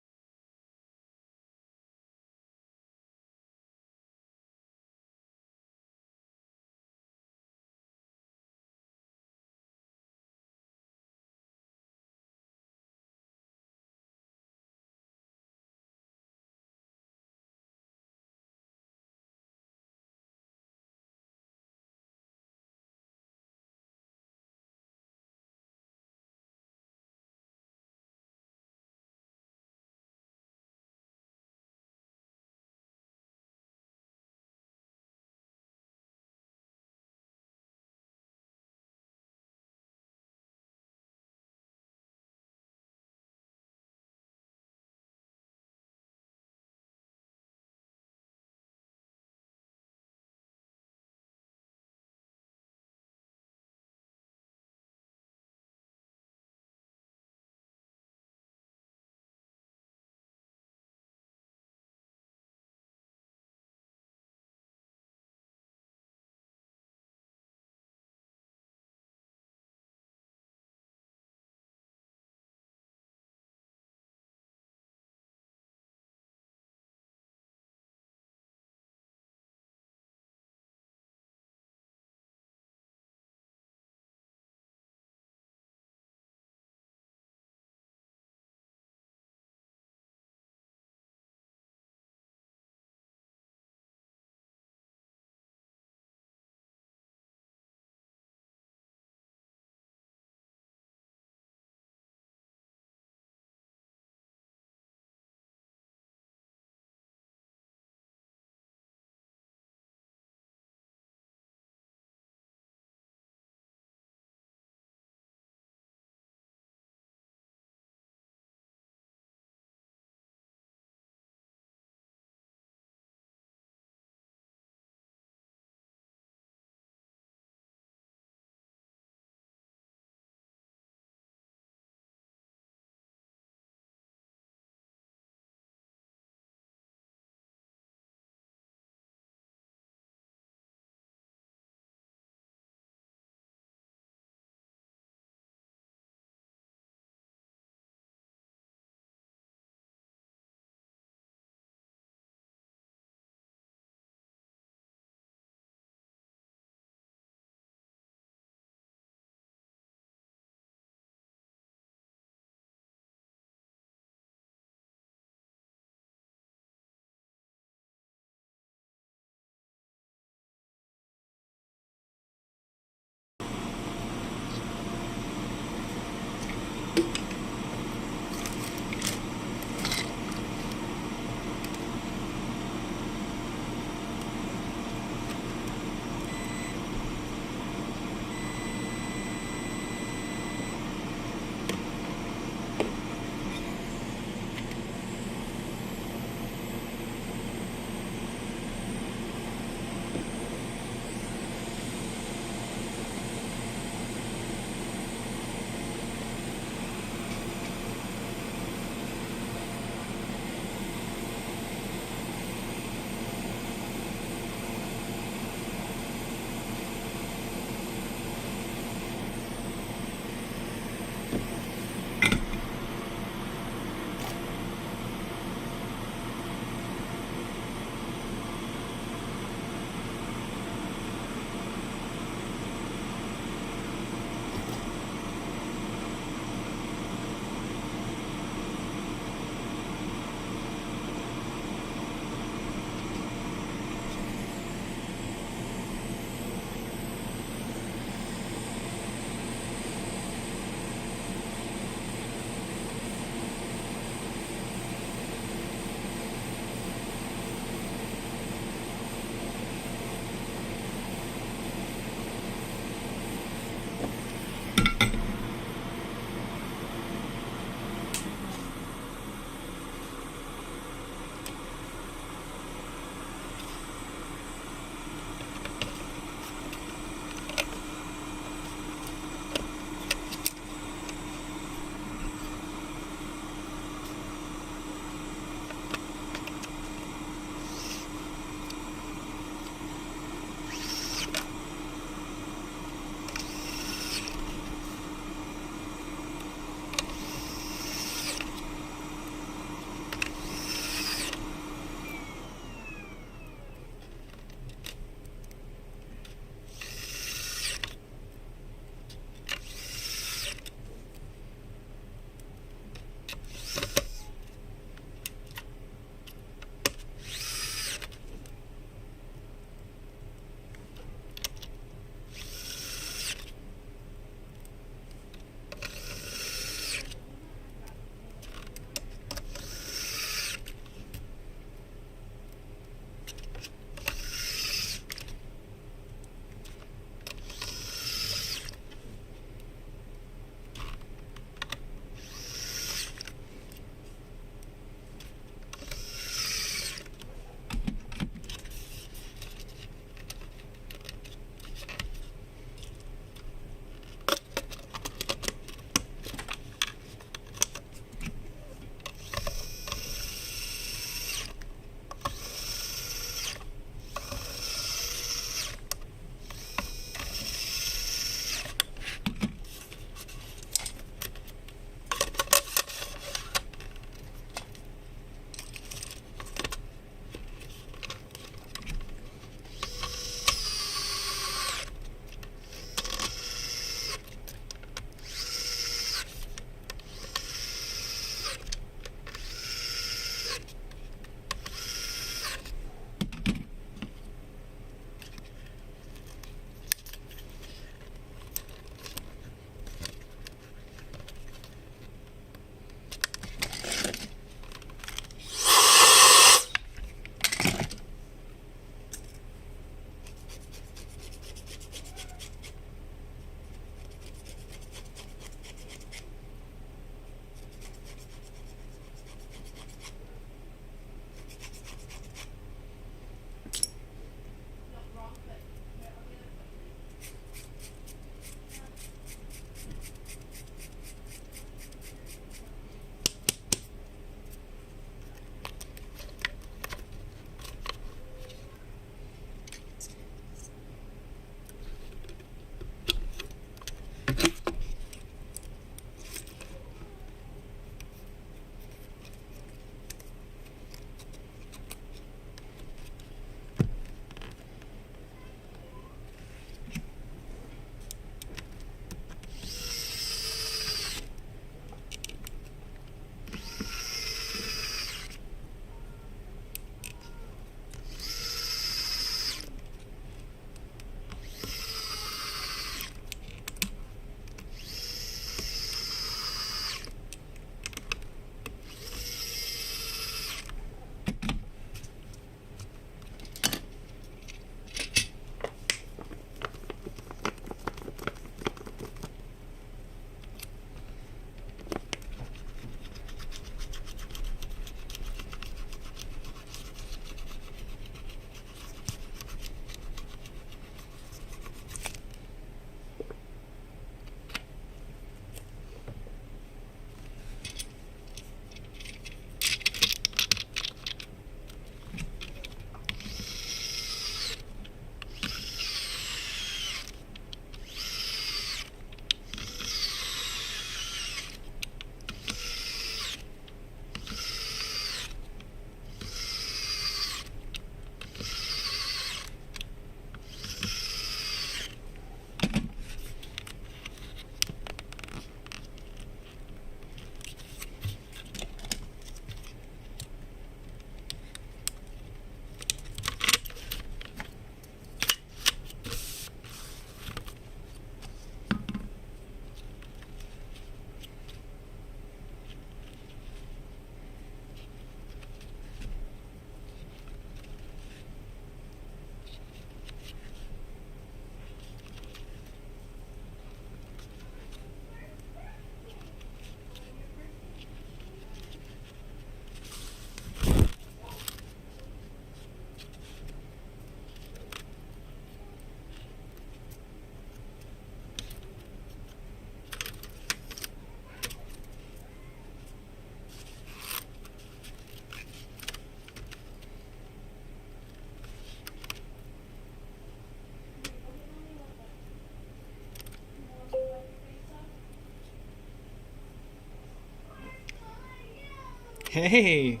Hey!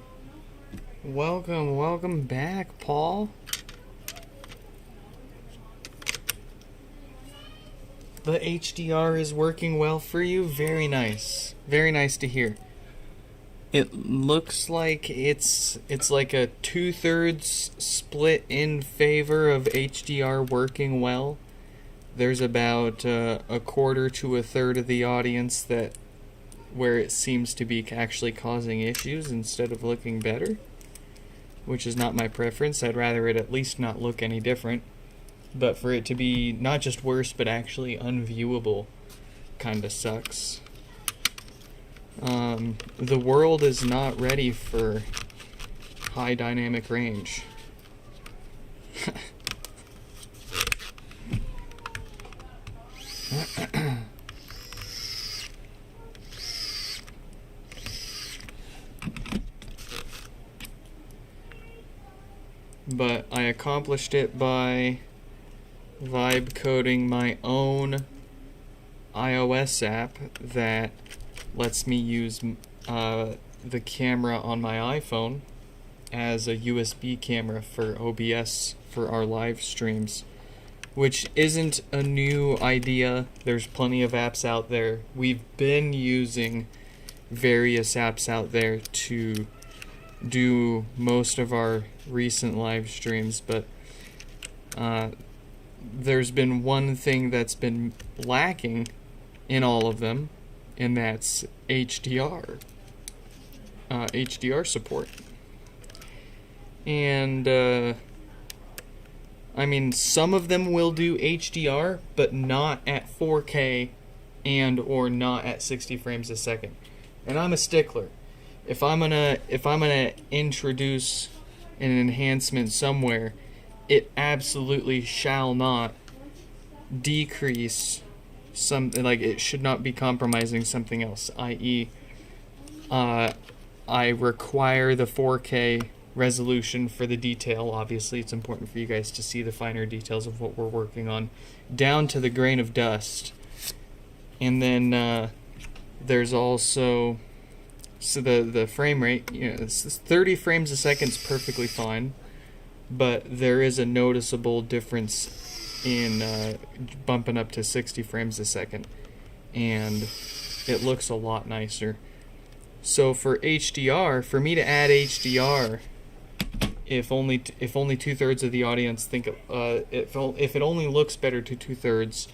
Welcome back, Paul. The HDR is working well for you. Very nice. Very nice to hear. It looks like it's like a 2/3 split in favor of HDR working well. There's about a quarter to a third of the audience where it seems to be actually causing issues instead of looking better, which is not my preference. I'd rather it at least not look any different. But for it to be not just worse, but actually unviewable, kind of sucks. The world is not ready for high dynamic range. But I accomplished it by vibe coding my own iOS app that lets me use the camera on my iPhone as a USB camera for OBS for our live streams, which isn't a new idea. There's plenty of apps out there. We've been using various apps out there to do most of our recent live streams, but there's been one thing that's been lacking in all of them, and that's HDR. HDR support. And, I mean, some of them will do HDR, but not at 4K and or not at 60 frames a second. And I'm a stickler. If I'm gonna introduce an enhancement somewhere, it absolutely shall not decrease it should not be compromising something else, i.e., I require the 4K resolution for the detail. Obviously, it's important for you guys to see the finer details of what we're working on, down to the grain of dust. And then there's also the frame rate. It's 30 frames a second is perfectly fine, but there is a noticeable difference in bumping up to 60 frames a second, and it looks a lot nicer. So for HDR, for me to add HDR, if only 2/3 of the audience think if it only looks better to 2/3,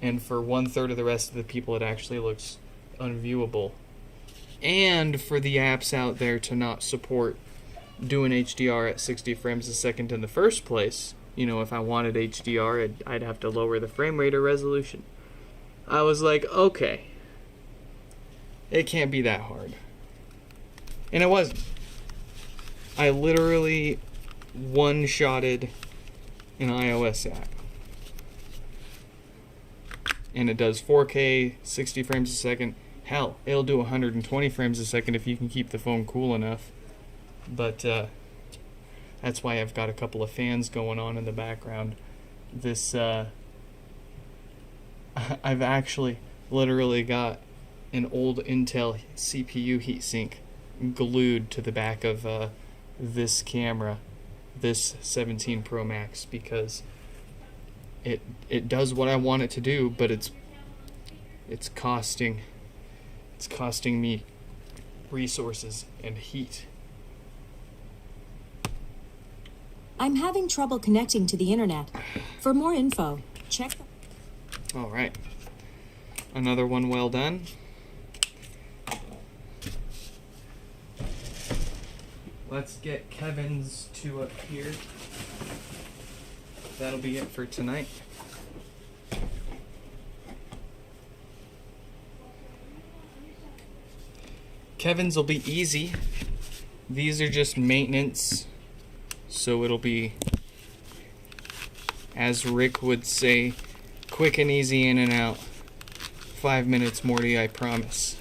and for 1/3 of the rest of the people it actually looks unviewable, and for the apps out there to not support doing HDR at 60 frames a second in the first place. If I wanted HDR, I'd have to lower the frame rate or resolution. I was like, okay, it can't be that hard. And it wasn't. I literally one-shotted an iOS app. And it does 4K, 60 frames a second. Hell, it'll do 120 frames a second if you can keep the phone cool enough. But that's why I've got a couple of fans going on in the background. I've actually literally got an old Intel CPU heatsink glued to the back of this camera, this 17 Pro Max, because it does what I want it to do, but it's costing me resources and heat. I'm having trouble connecting to the internet. For more info, check the... All right. Another one well done. Let's get Kevin's two up here. That'll be it for tonight. Kevin's will be easy. These are just maintenance, so it'll be, as Rick would say, quick and easy in and out. 5 minutes, Morty, I promise.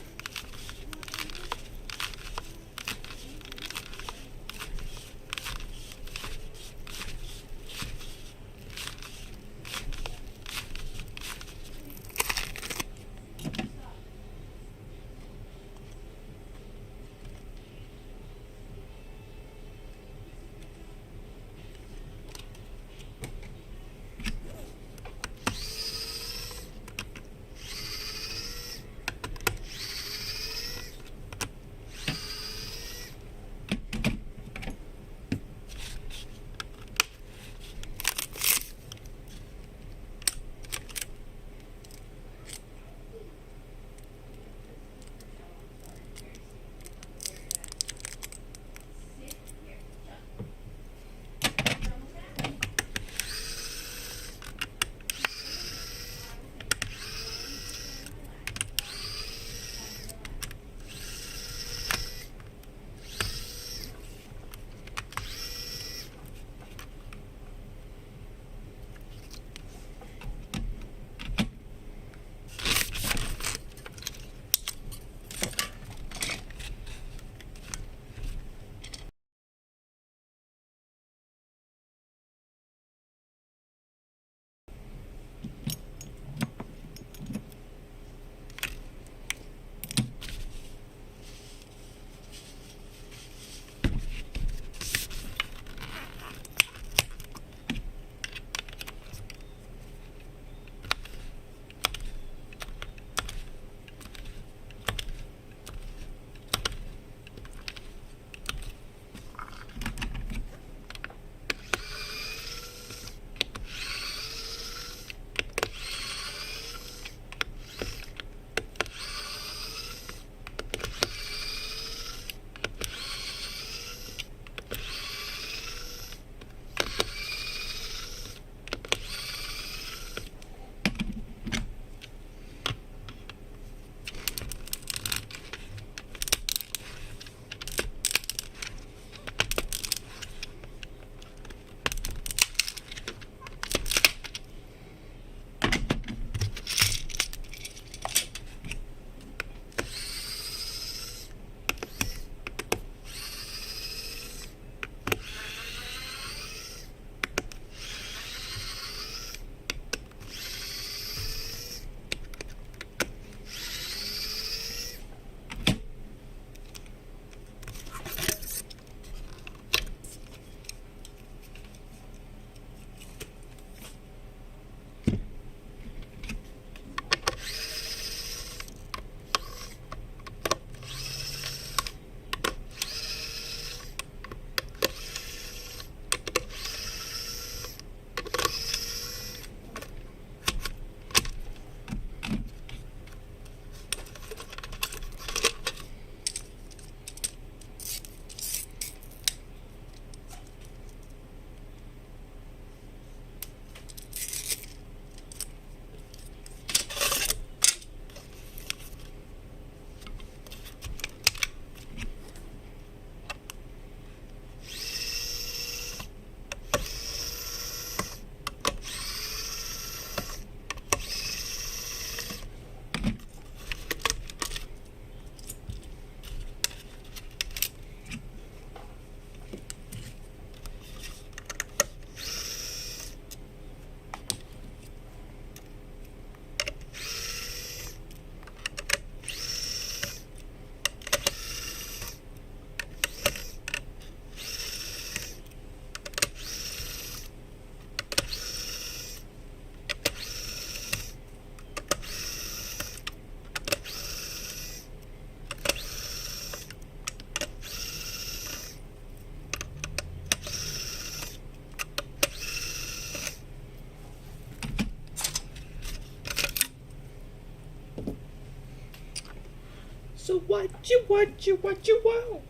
So what you want?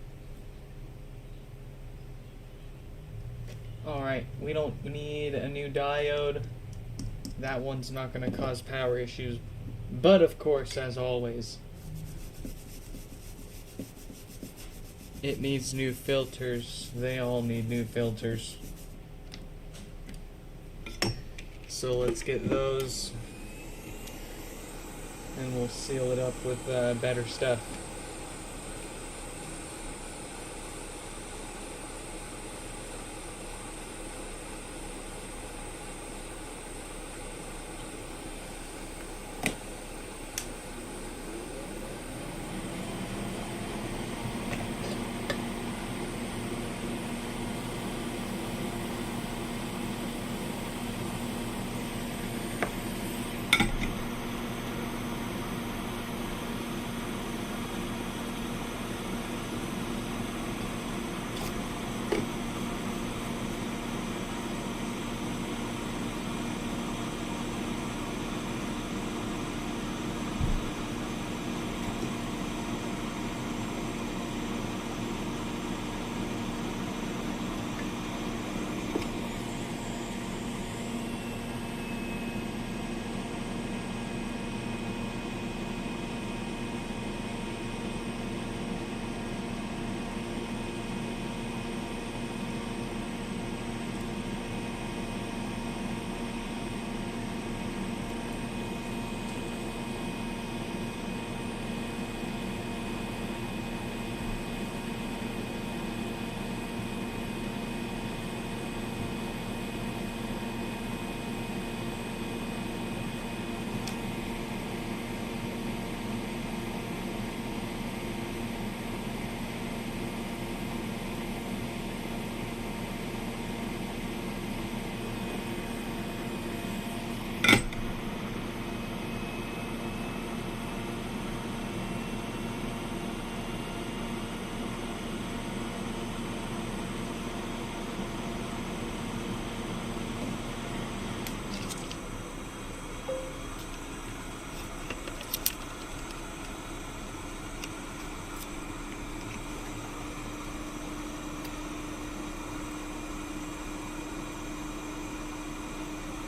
Alright, we need a new diode. That one's not going to cause power issues. But of course, as always, it needs new filters. They all need new filters. So let's get those. And we'll seal it up with better stuff.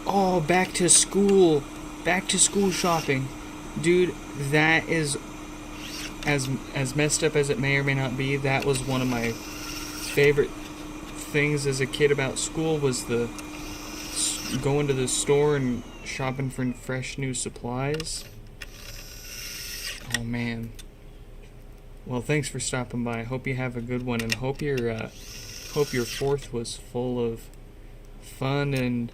Oh, back to school shopping. Dude, that is, as messed up as it may or may not be, that was one of my favorite things as a kid about school, was the going to the store and shopping for fresh new supplies. Oh man. Well, thanks for stopping by. Hope you have a good one, and hope your 4th was full of fun and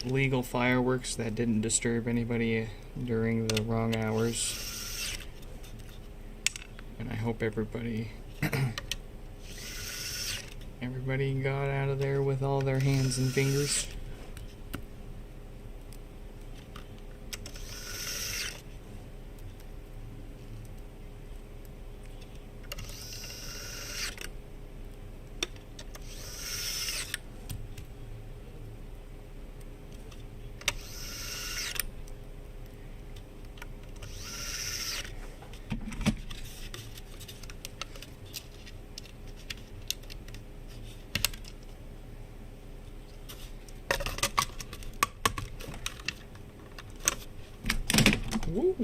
legal fireworks that didn't disturb anybody during the wrong hours. And I hope everybody got out of there with all their hands and fingers. Woo.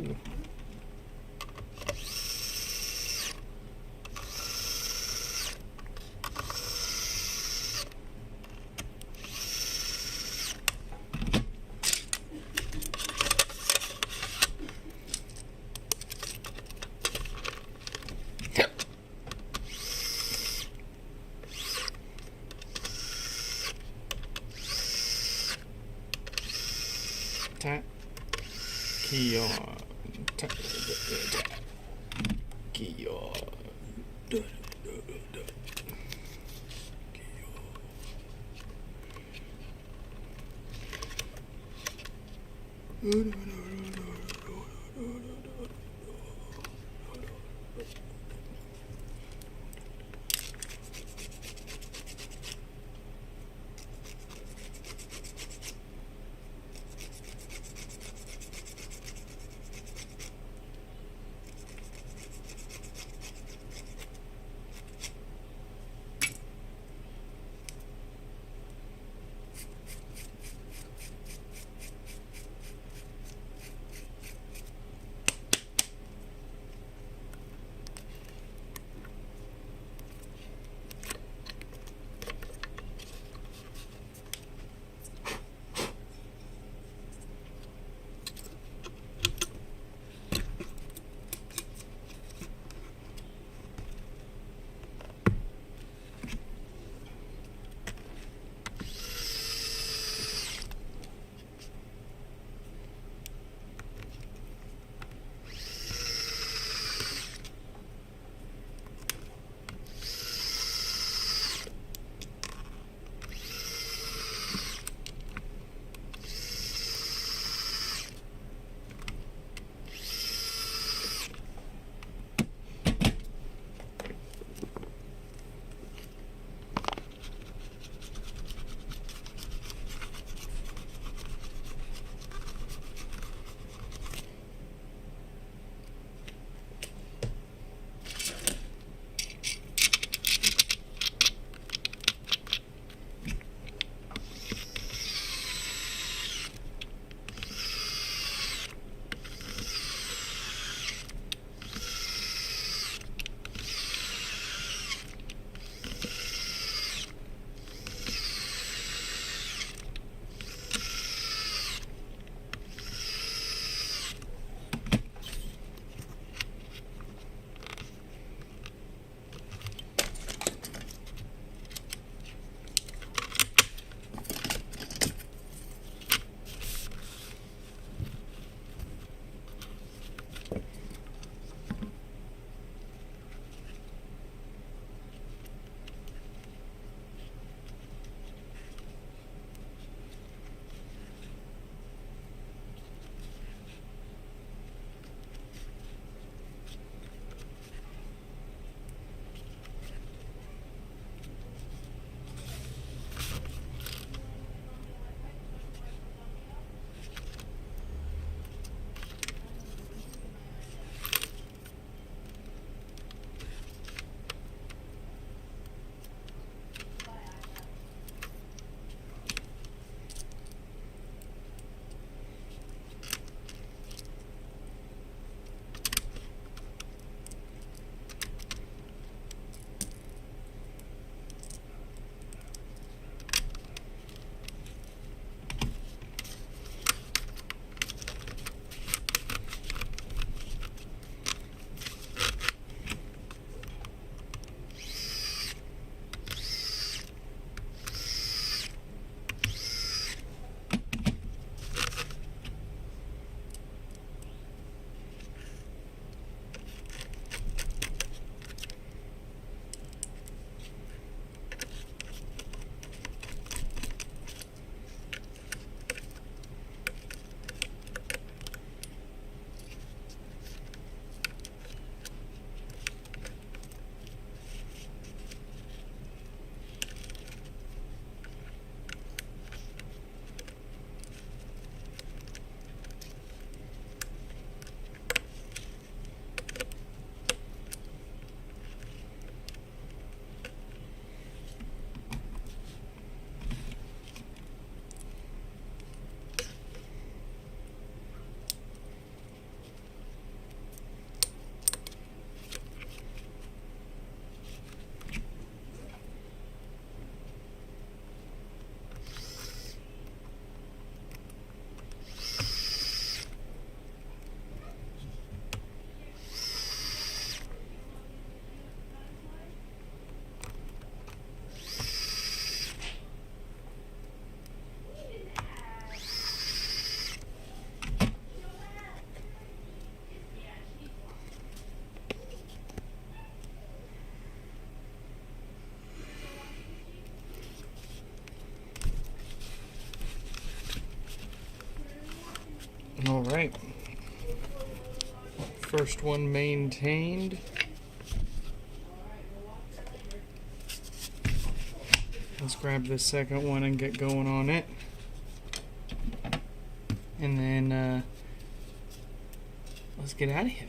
Tap. Key on. Tap. Key on. All right. First one maintained. Let's grab the second one and get going on it. And then let's get out of here.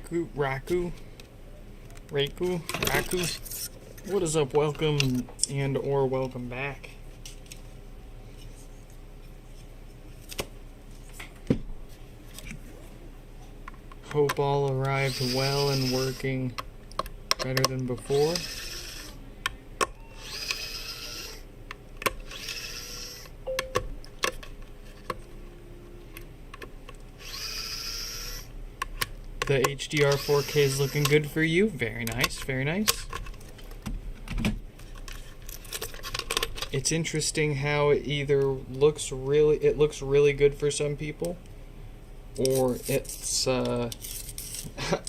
Raku. What is up? Welcome and or welcome back. Hope all arrived well and working better than before. The HDR 4K is looking good for you. Very nice, very nice. It's interesting how it either looks really good for some people, or it's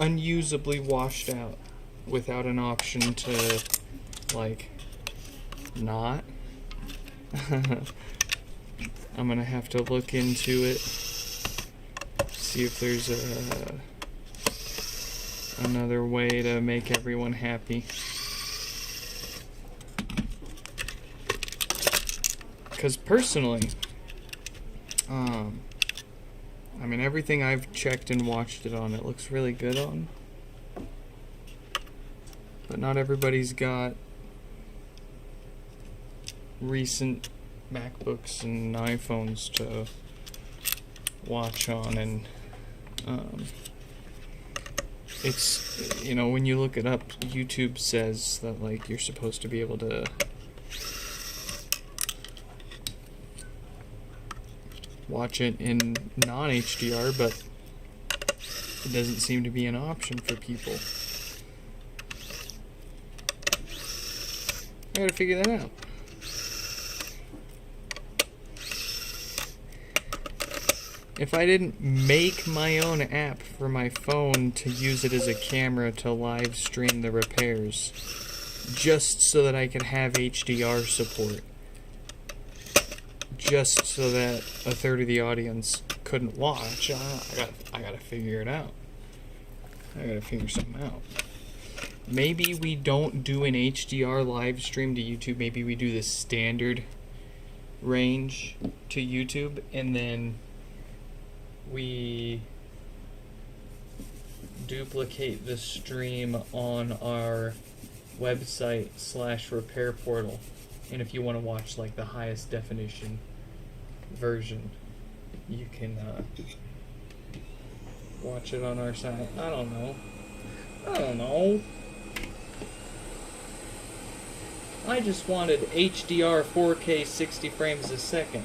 unusably washed out without an option to, like, not. I'm gonna have to look into it, see if there's another way to make everyone happy. Because personally, I mean, everything I've checked and watched it on, it looks really good on. But not everybody's got recent MacBooks and iPhones to watch on, and It's, you know, when you look it up, YouTube says that, like, you're supposed to be able to watch it in non-HDR, but it doesn't seem to be an option for people. I gotta figure that out. If I didn't make my own app for my phone to use it as a camera to live stream the repairs, just so that I could have HDR support, just so that a third of the audience couldn't watch, I gotta figure it out. I gotta figure something out. Maybe we don't do an HDR live stream to YouTube. Maybe we do the standard range to YouTube, and then we duplicate the stream on our website / repair portal. And if you want to watch like the highest definition version, you can watch it on our site. I don't know. I just wanted HDR 4K 60 frames a second.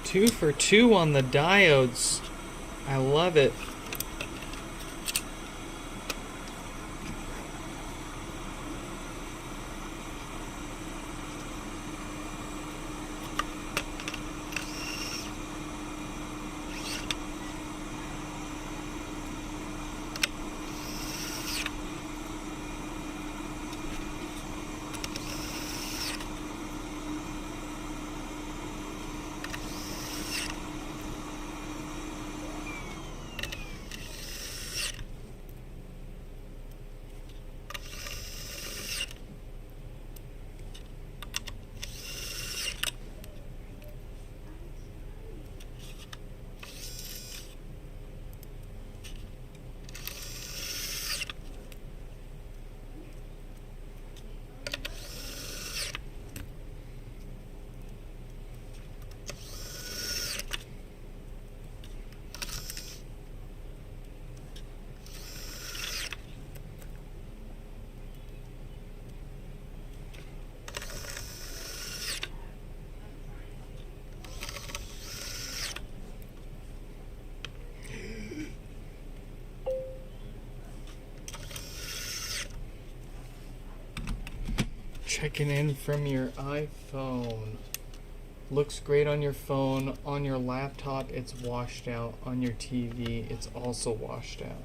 Two for two on the diodes. I love it. Checking in from your iPhone. Looks great on your phone. On your laptop, it's washed out. On your TV, it's also washed out.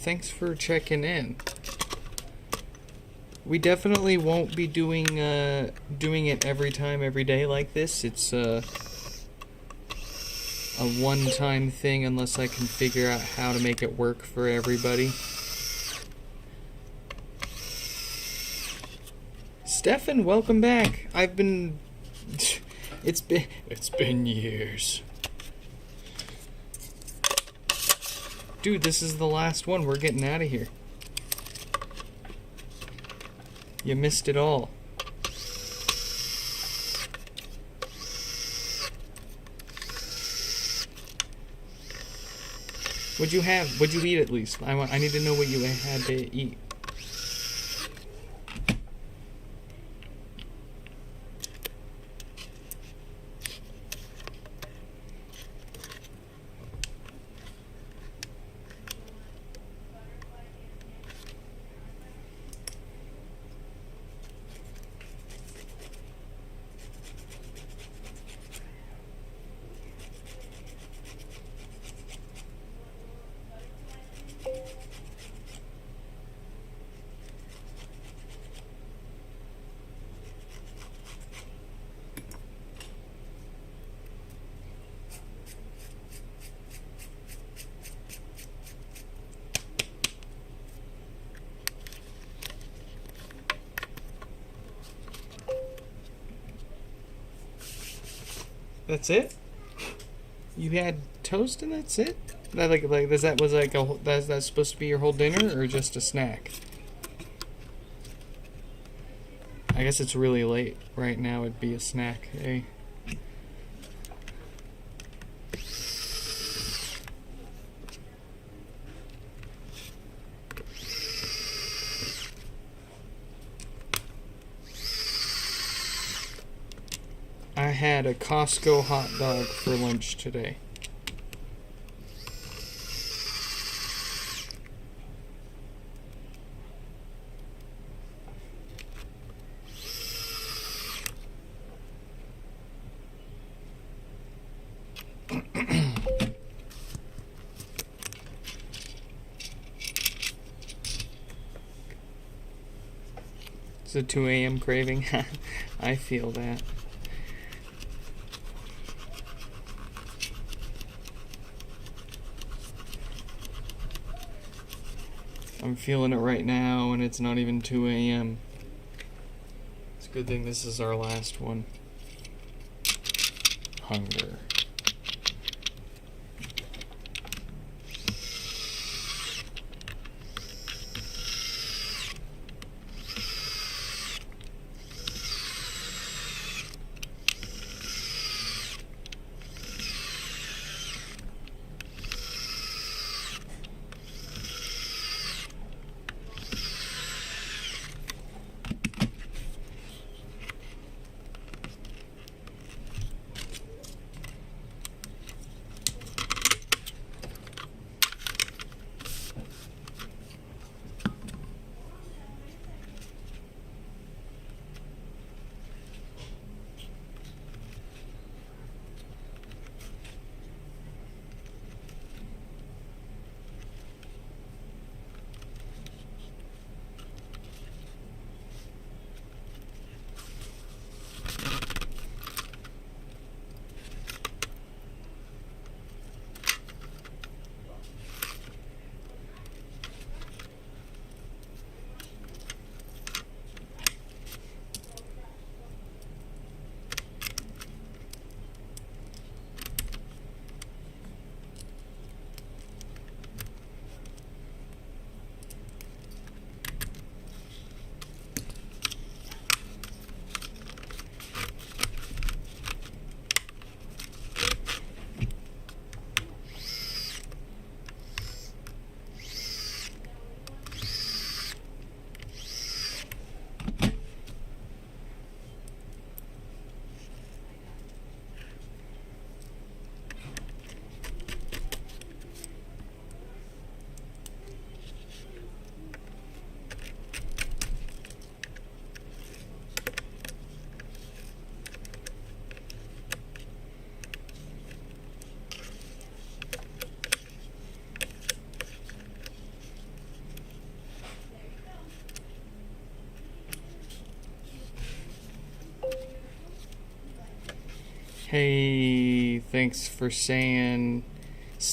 thanks for checking in. We definitely won't be doing it every time, every day like this. It's a one-time thing unless I can figure out how to make it work for everybody. Stefan, welcome back. It's been years. Dude, this is the last one. We're getting out of here. You missed it all. What'd you have? What'd you eat at least? I need to know what you had to eat. That's it? You had toast and that's it? That that's supposed to be your whole dinner or just a snack? I guess it's really late. Right now it'd be a snack, eh? I had a Costco hot dog for lunch today. It's a 2 a.m. craving. I feel that. I'm feeling it right now, and it's not even 2 a.m. It's a good thing this is our last one. Hunger. Hey, thanks for staying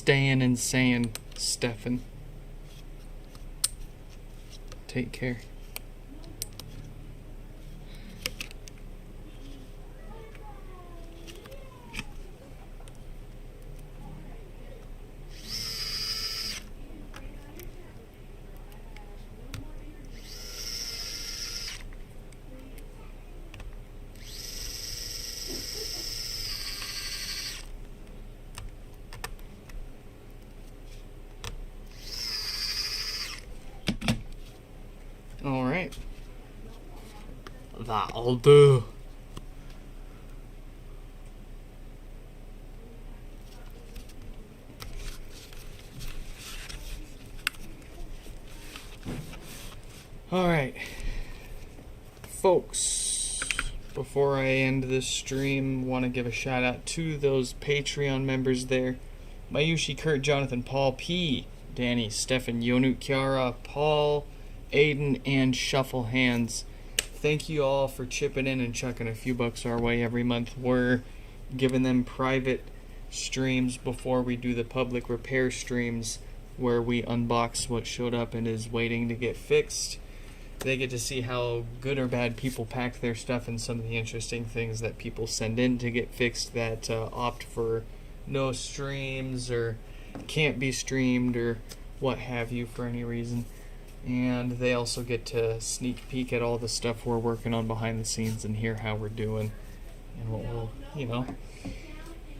and saying, Stefan. Take care. Alright. That'll do. Alright. Folks, before I end this stream, want to give a shout out to those Patreon members there. Mayushi, Kurt, Jonathan, Paul, P, Danny, Stefan, Yonut, Kiara, Paul, Aiden, and Shuffle Hands. Thank you all for chipping in and chucking a few bucks our way every month. We're giving them private streams before we do the public repair streams where we unbox what showed up and is waiting to get fixed. They get to see how good or bad people pack their stuff and some of the interesting things that people send in to get fixed that opt for no streams or can't be streamed or what have you for any reason. And they also get to sneak peek at all the stuff we're working on behind the scenes and hear how we're doing and what we'll,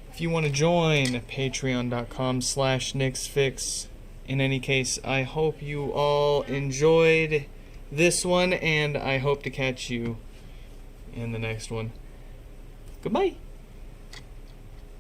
If you want to join, patreon.com/nixfix. In any case, I hope you all enjoyed this one, and I hope to catch you in the next one. Goodbye.